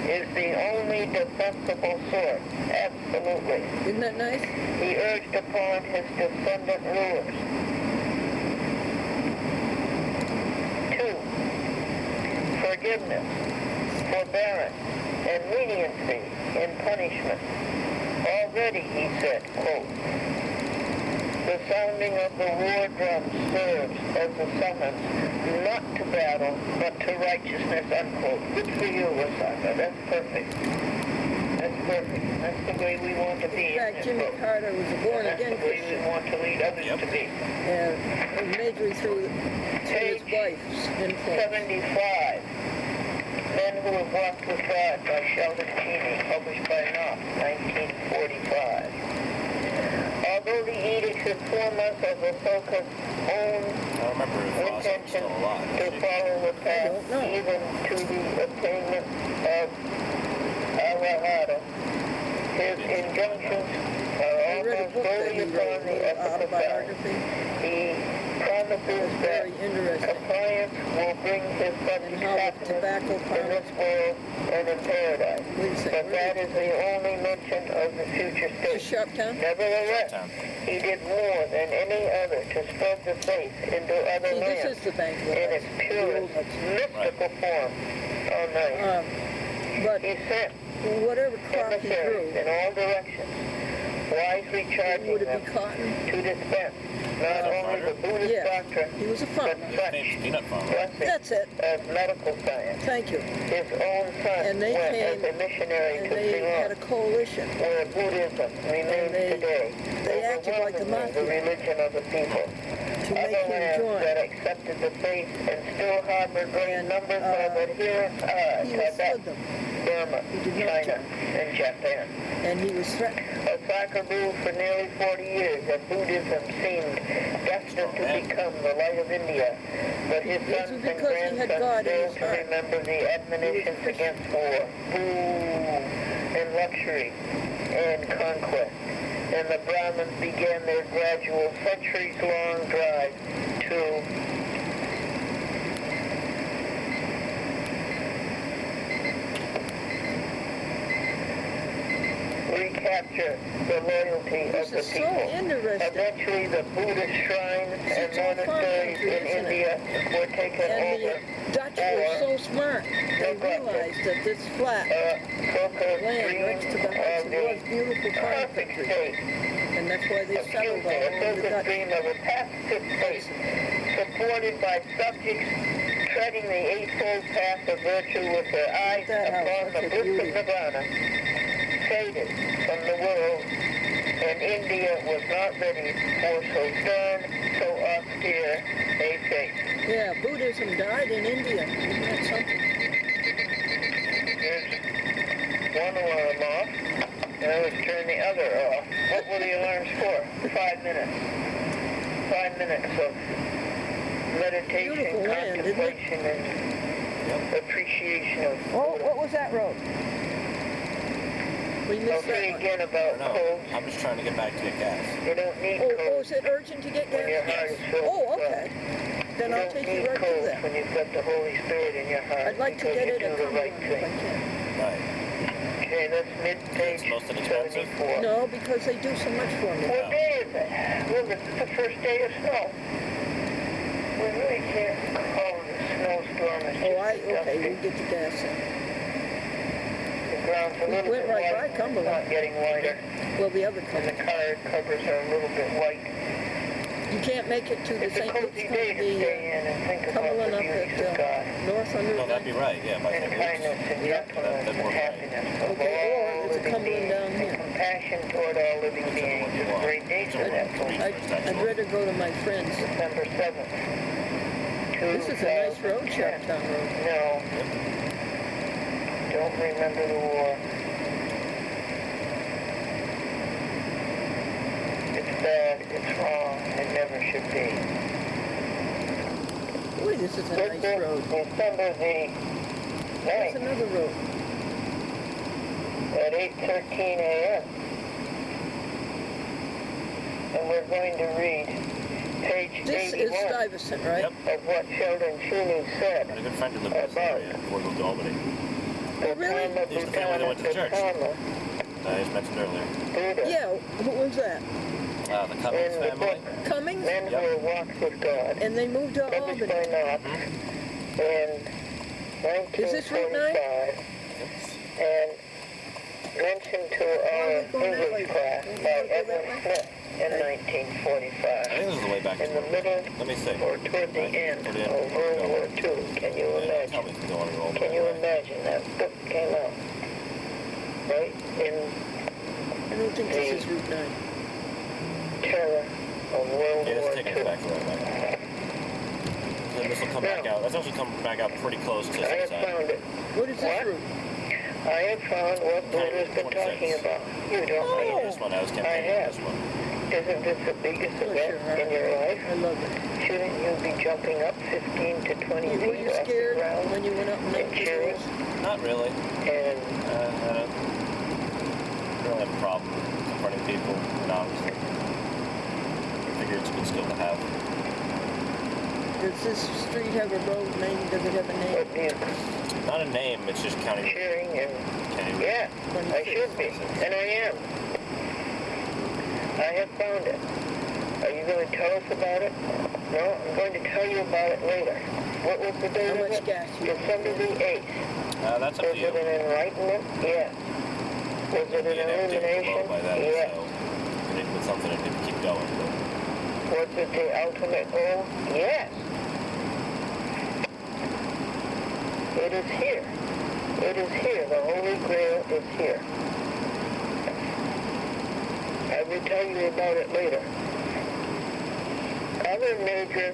is the only defensible sort. Absolutely. Isn't that nice? He urged upon his descendant rulers. 2. Forgiveness, forbearance, and leniency in punishment. Already, he said, quote, the sounding of the war drum serves as a summons not to battle, but to righteousness, unquote. Good for you, Osaka. That's perfect. That's perfect. That's the way we want to be. In fact, isn't it, Jimmy folks? Carter was a born-again That's the way we Christian, want to lead others to be. and majoring through his wife's influence. 75. Men Who Have Walked with God by Sheldon Cheney, published by Knopf, 1945. Although the edict inform us of Ahsoka's own I remember if Ross was intention still alive. to follow the path don't know. even to the attainment of Arahata, his injunctions are I read a almost book that solely he upon wrote, the a ethical side. autobiography. He promises It's that very interesting. compliance will bring his And subjects how the happiness tobacco in farmers, this world and in paradise. wait a But second, that is the only mention of the future to state. Sharptown? Nevertheless, Town. he did more than any other to spread the faith into other See, this lands is the bank in its that purest, mystical form. Oh, nice. But He sent whatever crop he emissaries grew, in all directions, wisely charging would it them be cotton? to dispense not only the Buddhist Yeah. doctrine, He was a but farmer. The such famous peanut farmer. blessings That's it. as medical science. Thank you. His own son And they went came, as a missionary and to they had a Ceylon, coalition. where Buddhism remains they- today, they acted like the overwhelmingly the mafia religion of the people. To make Other him lands join. that accepted the faith and still harbor great And, numbers of adherents are He Tibet, withstood them, Burma, He did not China, and Japan. and he was threatened. Osaka ruled for nearly 40 years, and Buddhism seemed destined to become the light of India. But his This sons was and because he had grandsons God in failed his to heart. remember the admonitions against war, and luxury, and conquest. And the Brahmins began their gradual, centuries-long drive to recapture the loyalty This of the is so people. interesting. Eventually, the Buddhist shrines and It's all farm monasteries country, in isn't it? India were taken And over. the Dutch were so smart. They realized that this flat Soka's land dream next to the of Hudson the was beautiful farm perfect country. state. And that's why they settled all over the Soka's Dutch. dream of a pacifist state, supported by subjects treading the eightfold path of virtue with their eyes That house, upon the that's a bliss of beauty. nirvana, faded from the world, and India was not ready for so stern, so austere a fate. Yeah, Buddhism died in India. Isn't that something? Here's one alarm off. And always turn the other off. What were the alarms for? 5 minutes. 5 minutes of meditation, Beautiful land, isn't it? contemplation, and appreciation of Oh, what was that road? We missed that Okay, one. again I about don't know. colds. I'm just trying to get back to get gas. You don't need Oh, colds is it urgent to get when your gas? heart is filled Oh, with God. okay. Then You I'll don't take need you right to colds that. when you've got the Holy Spirit in your heart. I'd like to because get you it do at the right Cumberland if I thing. can. Right. Okay, that's mid-page It's most inexpensive? 74. No, because they do so much for me. What day is it? Well, it's the first day of snow. We really can't call it a snowstorm. It's Oh, just okay, dusty. we'll get the gas in. The ground's a We little went bit right white. by It's Cumberland. not getting whiter. Well, the other And the Cumberland. car covers are a little bit white. You can't make it to the It's a St. cozy Luke's, day to stay the in and think about Cumberland the up beauties of at God. North on No, Route that'd be 9. right, yeah, by And St. kindness Luke's. and Yeah, gentleness that'd and work right. happiness of Okay, or all there's a living Cumberland beings down and here. compassion toward all living beings is a great day for that. I'd rather go to my friends. December 7th. This is a nice road, 2010. Sharptown Road. No. Don't remember the war. It's bad, it's wrong, it never should be. Boy, this is a This nice is road. December the There's 9th another road. at 8:13 a.m. And we're going to read page This 81 is Stuyvesant, right? Yep. of what Sheldon Cheney I said. had a good friend who lived in this About area before he moved to Albany. Oh, really? He's the family that went to church. I just mentioned earlier. Buddha, Yeah, who was that? The Cummings in the family. book, Cummings? Men Yep. Who Walked with God, And they moved to published Albany. by Knox in Is this Route 9? 1945, and mentioned to our Why are we going that way? English class Don't we by go that Edwin way? Smith in I 1945. think this is the way back to In the middle Let me see. or toward the end Toward the end. of World War II, can you Yeah, tell imagine? me if you want to roll. Can you imagine that book came out? Right in I don't think this is Route 9. terror of World Yeah, War it's taking us II. back to right back. Then this will come back out. That's actually come back out pretty close to I have Stuyvesant. found it. What is this What? route? I have found what Buddha's been 26. talking about. You don't I know know. this one. I was I campaigning have. this one. Isn't this the biggest Oh, event sure. in your life? I love it. Shouldn't you be jumping up 15 to 20 Were feet you off the scared ground when you went up and and looked at cheering? those? Not really. And I don't have a problem confronting people, and obviously. I figure it's a good skill to have. Does this street have a road name? Does it have a name? what you Not a name, it's just county. cheering and County. yeah, I should be, and I am. I have found it. Are you going to tell us about it? No, I'm going to tell you about it later. What was the date How of much it? gas you December the 8th. That's up Was to you. it an enlightenment? Yeah. Was it an You'd have to illumination? blow by that, Yeah. so you need to put something in it to keep going. But Was it the ultimate goal? Yes. It is here. It is here. The Holy Grail is here. I will tell you about it later. Other major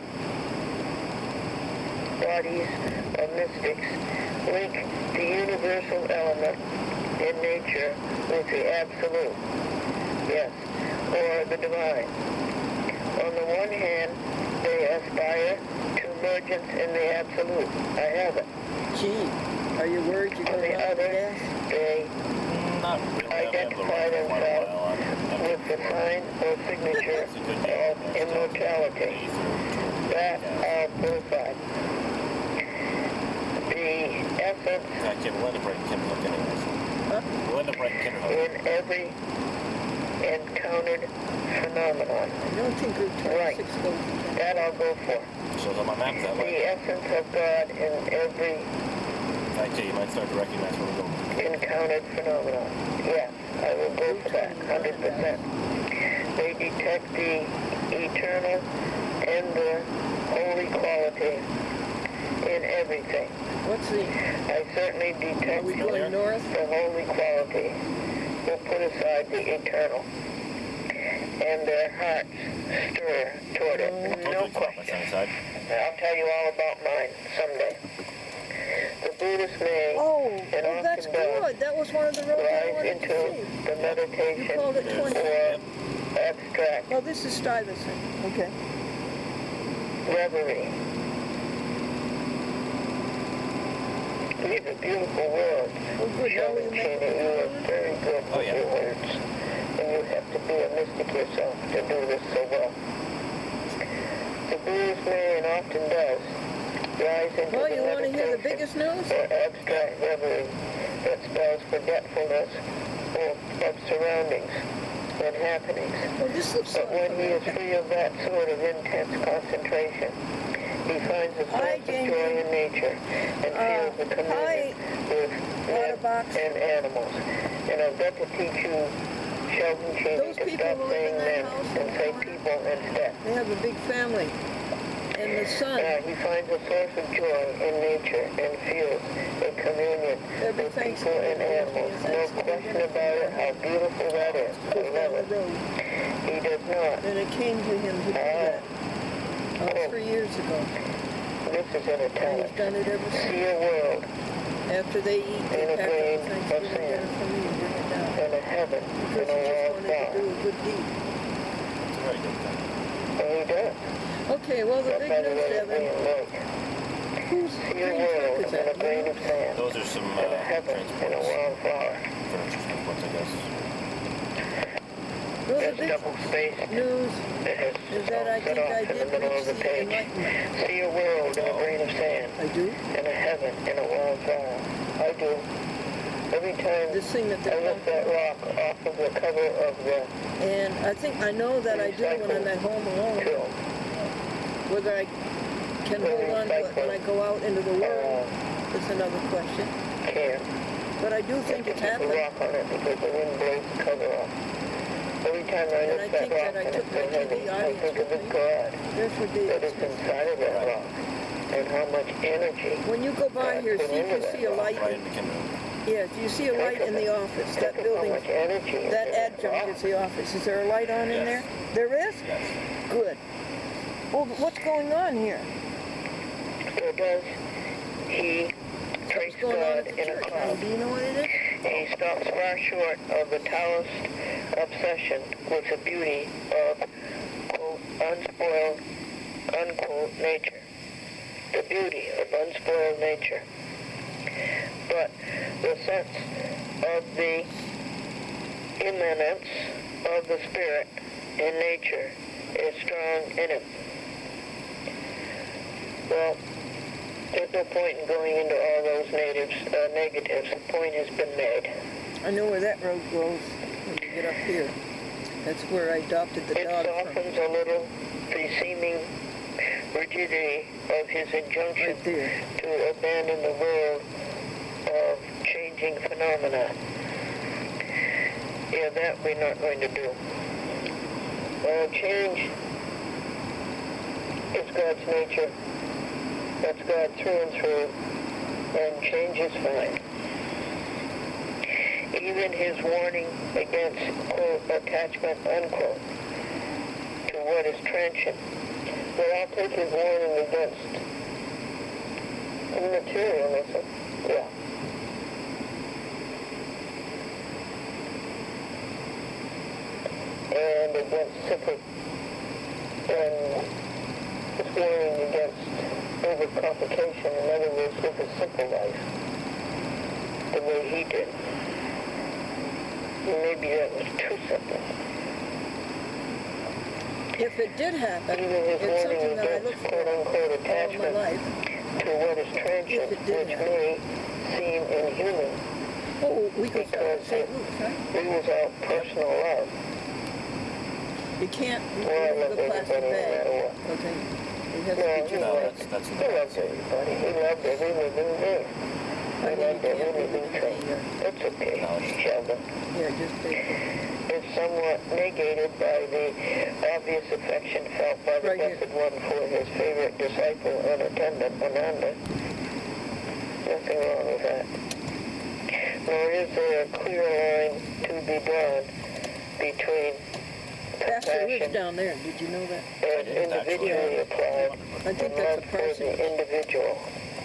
bodies of mystics link the universal element in nature with the absolute. Yes. Or the divine. On the one hand, they aspire to emergence in the absolute. I have it. Gee, are you worried you're On going the to run out of other, gas? they not really. identify themselves with the sign or signature of immortality. That are purified. The essence I can't let it break Kinderhook anyways. Huh? We'll end up breaking Kinderhook. in every encountered phenomenon. I don't think Route 26 goes to That I'll go for. Shows on my map that The way. essence of God in every Okay, you might start to recognize where we're going. encountered phenomenon. Yes, I will go for that, 100%. They detect the eternal and the holy quality in everything. What's the... I certainly detect Are we going north? the holy quality. We'll put aside the eternal. And their hearts stir toward it. No Don't do it, my question. sunny side. I'll tell you all about mine someday. The Buddhist may Oh, and oh, that's often does good. That was one of the roads I rise wanted into to see. the meditation You called it 20. or abstract Well, this is Stuyvesant. Okay. reverie. These are beautiful words. Oh, good. Now we Sheldon make Cheney, you are it. very good Oh, with yeah. your words. And you have to be a mystic yourself to do this so well. The Buddhist may and often does rise into Well, the you want to hear the meditation biggest news? or abstract reverie that spells forgetfulness or of surroundings and happenings. Well, this looks so But when he is familiar. free of that sort of intense concentration, he finds a Hi, source of Jamie. joy in nature and feels a communion with men Otterbox. and animals. And I've got to teach you, Sheldon Cheney, Those to people stop who live saying in that men house and say people instead. They have a big family. And the son, He finds a source of joy in nature and feels a communion every with people Thanksgiving, and animals. No question about it, how beautiful that is. I goes down love the it. road. He does not. And it came to him to do that 3 years ago. This is And entertainment. he's done it ever since. See a world After they eat, they In a pack up grain the of Thanksgiving sand. dinner for me and bring it down. and a heaven Because and he a just world wanted to far. do a good deed. It's a very good thing. And he does. Okay, well, the But big by the news, way, Devin, we like whose see a green truck world is in that? a grain of sand Those are some and a heaven and a transports, wildflower. furniture transports, I guess. Well, the That's big double-spaced. news It has is that I set think off I in the did middle reach of the the page. enlightenment. See a world in a grain of sand I do. and a heaven and a wildflower. I do. Every time This thing that I they're lift that talking rock off of the cover of the about. And I think I know that I do when I'm at home alone. film, Whether I can hold on to it when I go out into the world is another question. can. But I do think it's Put a happened. rock on it because the wind blows the cover off. Every time I And I lift that think rock that I and took it's my so heavy, TV I audience think of with this me. God There's for that David is Smith. inside of that rock and how much energy. When you go by here, see if you see a light. Right in the Kindle. Yeah, if you see a light in the office, that Think of building, how much energy is that in that adjunct rock. is the office. Is there a light on in there? There is? Yes. Good. Well, what's going on here? So does he What's trace going on God at the in a church? cloud? Do you know what it is? He stops far short of the Taoist obsession with the beauty of, quote, unspoiled, unquote, nature. The beauty of unspoiled nature. But the sense of the immanence of the spirit in nature is strong in him. Well, there's no point in going into all those negatives. The point has been made. I know where that road goes when you get up here. That's where I adopted the It dog from. softens a little the seeming rigidity of his injunction Right there. to abandon the world of changing phenomena. Yeah, that we're not going to do. Change is God's nature. That's God through and through, and change is fine. Even his warning against, quote, attachment, unquote, to what is transient. But I'll take his warning against materialism. Yeah. And against and his warning against overcomplication, in other words, live a simple life, the way he did. Maybe that was too simple. If it did happen, Even his it's warning something that I against look for quote-unquote all my attachment life. to what is transient, If it did which happen. may seem inhuman, Oh, we could start at because St. it Luke's, right? rules out personal love. You can't Well, I leave love the plastic everybody no bag. matter what. Okay. It has to No, be you just No, right. that's in He the loves everybody. He loved every living being. I He mean, you loved every can't leave living it in thing. the, It's okay, Sheldon. yeah, just take it. It's somewhat negated by the obvious affection felt by the Right here. Blessed One for his favorite disciple and attendant, Ananda. Nothing wrong with that. Nor is there a clear line to be drawn between Pastor lives compassion down there. Did you know that? as individually applied I think and that's love a for the parsonage. individual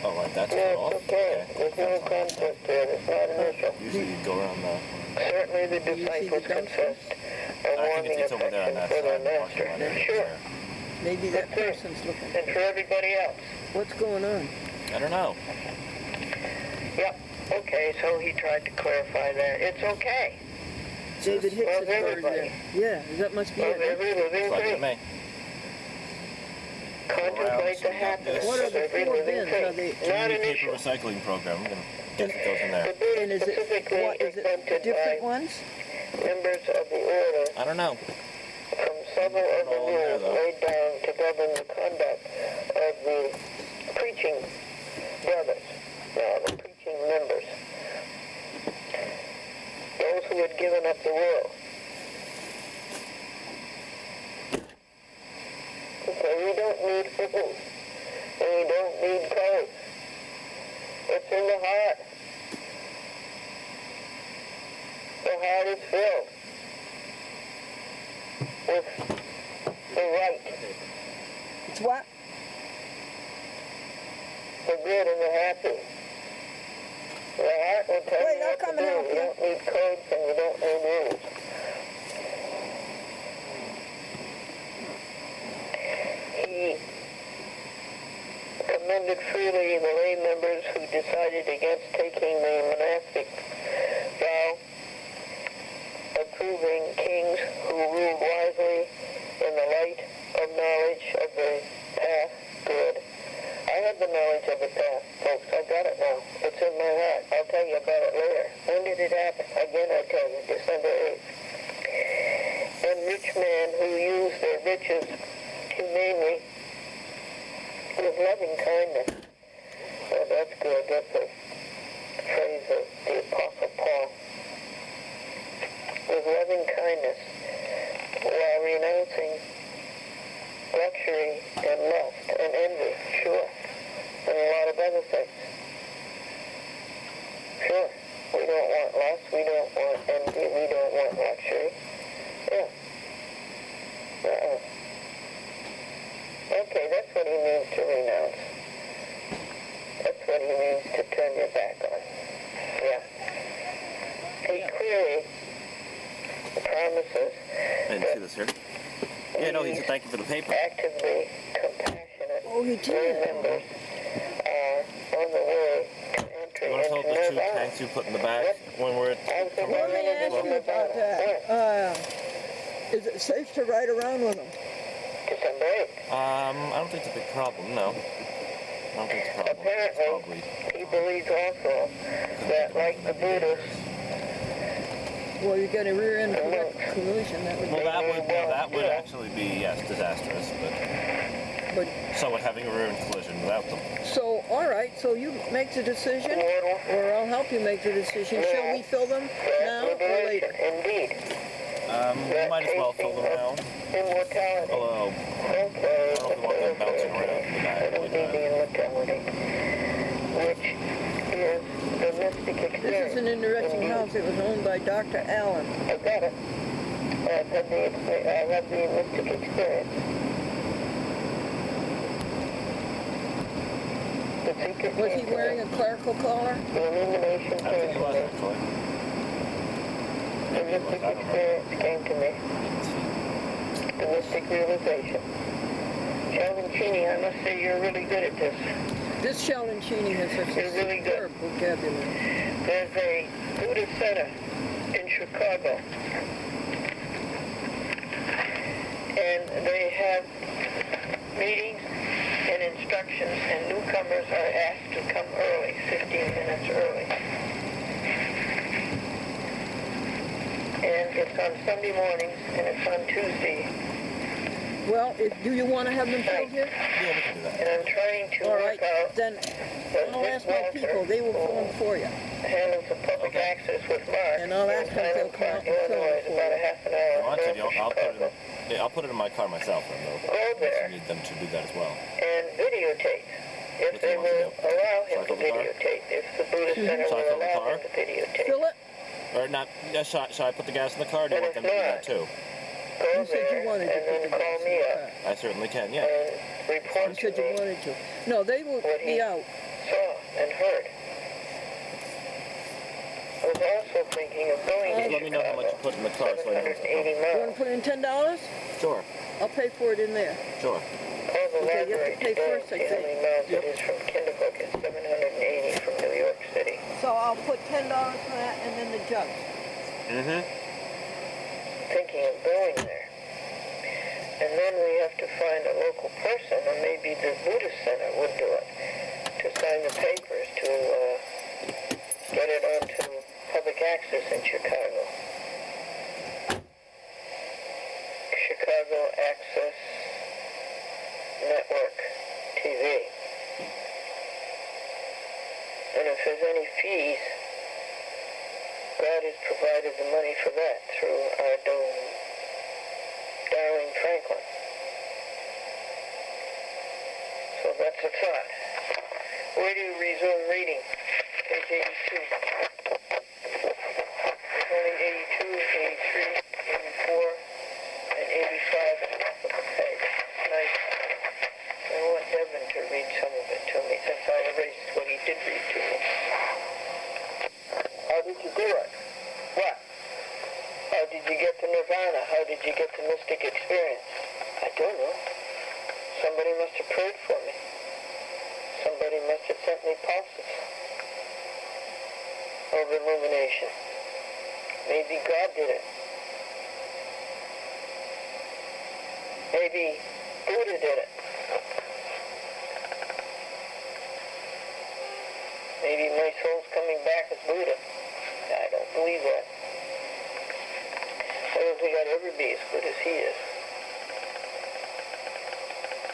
Oh, right, that's No, cut off? it's okay. There's no conflict there. It's not an issue. Usually you go around the... Certainly the Do you see the disciples dumpster? confessed a I think wanting it's over there on affection that for their side. master. Parking lot. Sure. Maybe that That's it. person's looking. And for everybody else. What's going on? I don't know. Yep. Okay, so he tried to clarify that. It's okay. David Hicks Well, is part of everybody. there. Yeah, that must be Of it. every living Looks like to thing. me. Contemplate the happiness What are of the every four living bins? Are thing. they, Not an Community paper issue. recycling program. I'm going to guess it goes in The there. Buddha and is it, specifically what, is exempted it different by ones? members of the order I don't know. from several of the all in there, rules though. laid down to govern the conduct of the preaching brothers, the preaching members, those who had given up the world. Okay, we don't need food, and we don't need clothes. It's in the heart. The heart is filled with the right, It's what? the good, and the happy. The heart will tell Wait, you I'll what to come do. and help You you. don't need codes and you don't need rules. He commended freely the lay members who decided against taking the monastic vow, approving kings who ruled wisely in the light of knowledge of the path good. I have the knowledge of the path, folks. I got it now. It's in my heart. I'll tell you about it later. When did it happen? Again, I'll tell you. December 8th. And rich men who use their riches humanely with loving kindness. Well, that's good. That's a phrase of the Apostle Paul. With loving kindness, while renouncing luxury and lust and envy, sure, and a lot of other things. Sure, we don't want lust, we don't want envy, we don't want luxury. Yeah. Okay, that's what he means to renounce. That's what he means to turn your back on. Yeah. He clearly promises I didn't see this here. Yeah, no, he said thank you for the paper. actively compassionate Oh, he lay did. members are on the way to entry You want to tell into the two nirvana. tanks you put in the back when we're... Let me ask you about that. Is it safe to ride around with them? December 8th. I don't think it's a big problem, no. I don't think it's a problem. It's Apparently, probably... he believes also that, like the Buddhists, Well, you got a rear end collision. That would Well, be. that would actually be, yes, disastrous, But so would having a rear end collision without them. so, all right. So you make the decision, or I'll help you make the decision. Shall we fill them now or liberation, later? indeed. We might as well fill them now. Immortality. Although, Okay. I don't know if we want them bouncing around in the back. I don't need the immortality, which is the mystic experience. This is an interesting Indeed. house. It was owned by Dr. Allen. I got it. I have the mystic experience. The secret Was he came to wearing me. a clerical collar? The illumination I came think he to was, me. actually. The Maybe he was, mystic I don't know. experience came to me. The mystic realization. Sheldon Cheney, I must say you're really good at this. This Sheldon Cheney has such a You're really good. superb vocabulary. There's a Buddhist center in Chicago. And they have meetings and instructions, and newcomers are asked to come early, 15 minutes early. And it's on Sunday mornings, and it's on Tuesday. Well, do you want to have them filled here? Yeah, we can do that. And I'm trying to All work right, out then that I'll this ask my Walter, people. They will fill them for you. handles the public Okay. access with Mark. And I'll ask them if they'll come out and fill Illinois, it for about a you. half an hour. Well, actually, north of I'll put it Chicago. in, yeah, I'll put it in my car myself, then, though. Go there. I need them to do that as well. And videotape. If What do they you want will to do? allow him Shall I to fill the car? videotape. If the Buddhist Center Shall I will fill the allow car? him to videotape. Fill it? Or not, yeah, shall I put the gas in the car, or do you But want them if to do not, that too? Go You said there you wanted to and then put the call gas in me the up car. I certainly can, yeah. and report You to said you me. wanted to. No, they will What be he out saw and heard. I was also thinking of going to Let me know how much you put in the car so I know what's 780 You want miles. to put in $10? Sure, I'll pay for it in there. sure. Call the Okay, you have to library pay today and first, I see how think. many miles Yep. it is from Kinderhook. It's 780 from New York City. So I'll put $10 for that and then the jugs. Mm-hmm. Thinking of going there. And then we have to find a local person, or maybe the Buddhist Center would do it, to sign the papers to get it onto public access in Chicago. Chicago Access Network TV. And if there's any fees, God has provided the money for that through our darling Franklin. So that's a thought. Where do you resume reading? Page 82. There's only 82, 83, 84, and 85 at the top of the page. Nice. I want Devin to read some of it to me since I erased what he did read to me. How did you do it? What? How did you get to Nirvana? How did you get to mystic experience? I don't know. Somebody must have prayed for me. Somebody must have sent me pulses of illumination. Maybe God did it. Maybe Buddha did it. Maybe my soul's coming back as Buddha. I don't believe that. I don't think I'd ever be as good as he is.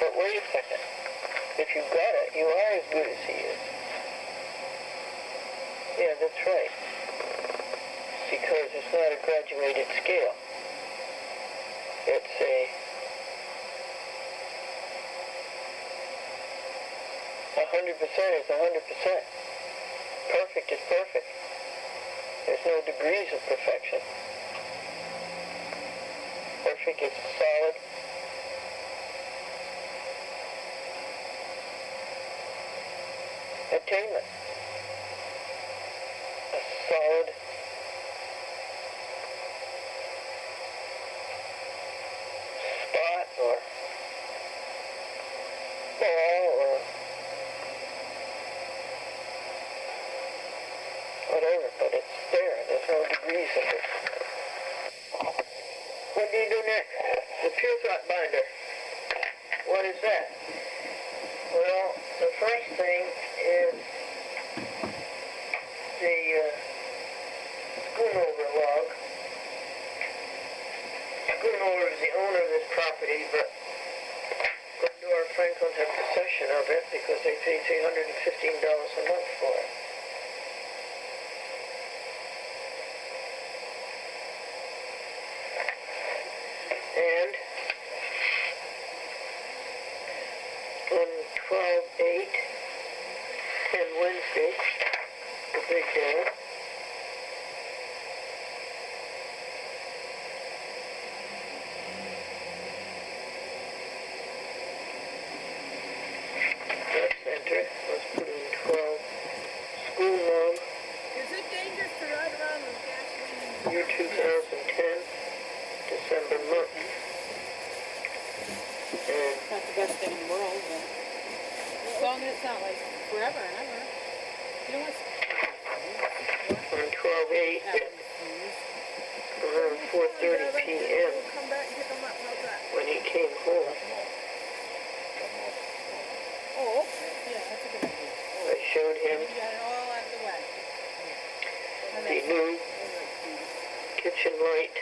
But wait a second. If you got it, you are as good as he is. Yeah, that's right. Because it's not a graduated scale. It's a 100% is 100%. Perfect is perfect. There's no degrees of perfection. Perfect is solid. Attainment. A solid spot or ball or whatever, but it's there. There's no degrees of it. What do you do next? The Pure Thought Binder. What is that? Well, the first thing is the Schoonover log. Schoonover is the owner of this property, but Glendora Franklin had possession of it because they paid $315 a month for it. And on 12/8 and Wednesday, the big day, that center was put in 12 school log, Is it dangerous to ride around with gasoline? year 2010, December month. And Not the best thing in the world, but as long as it's not like forever and ever. You know what's on 12/8 at around 4:30 p.m. We'll come back and pick them up. How's that? when he came home, Oh, okay. Yeah, that's a good idea. I showed him You got it all out of the way. the new kitchen light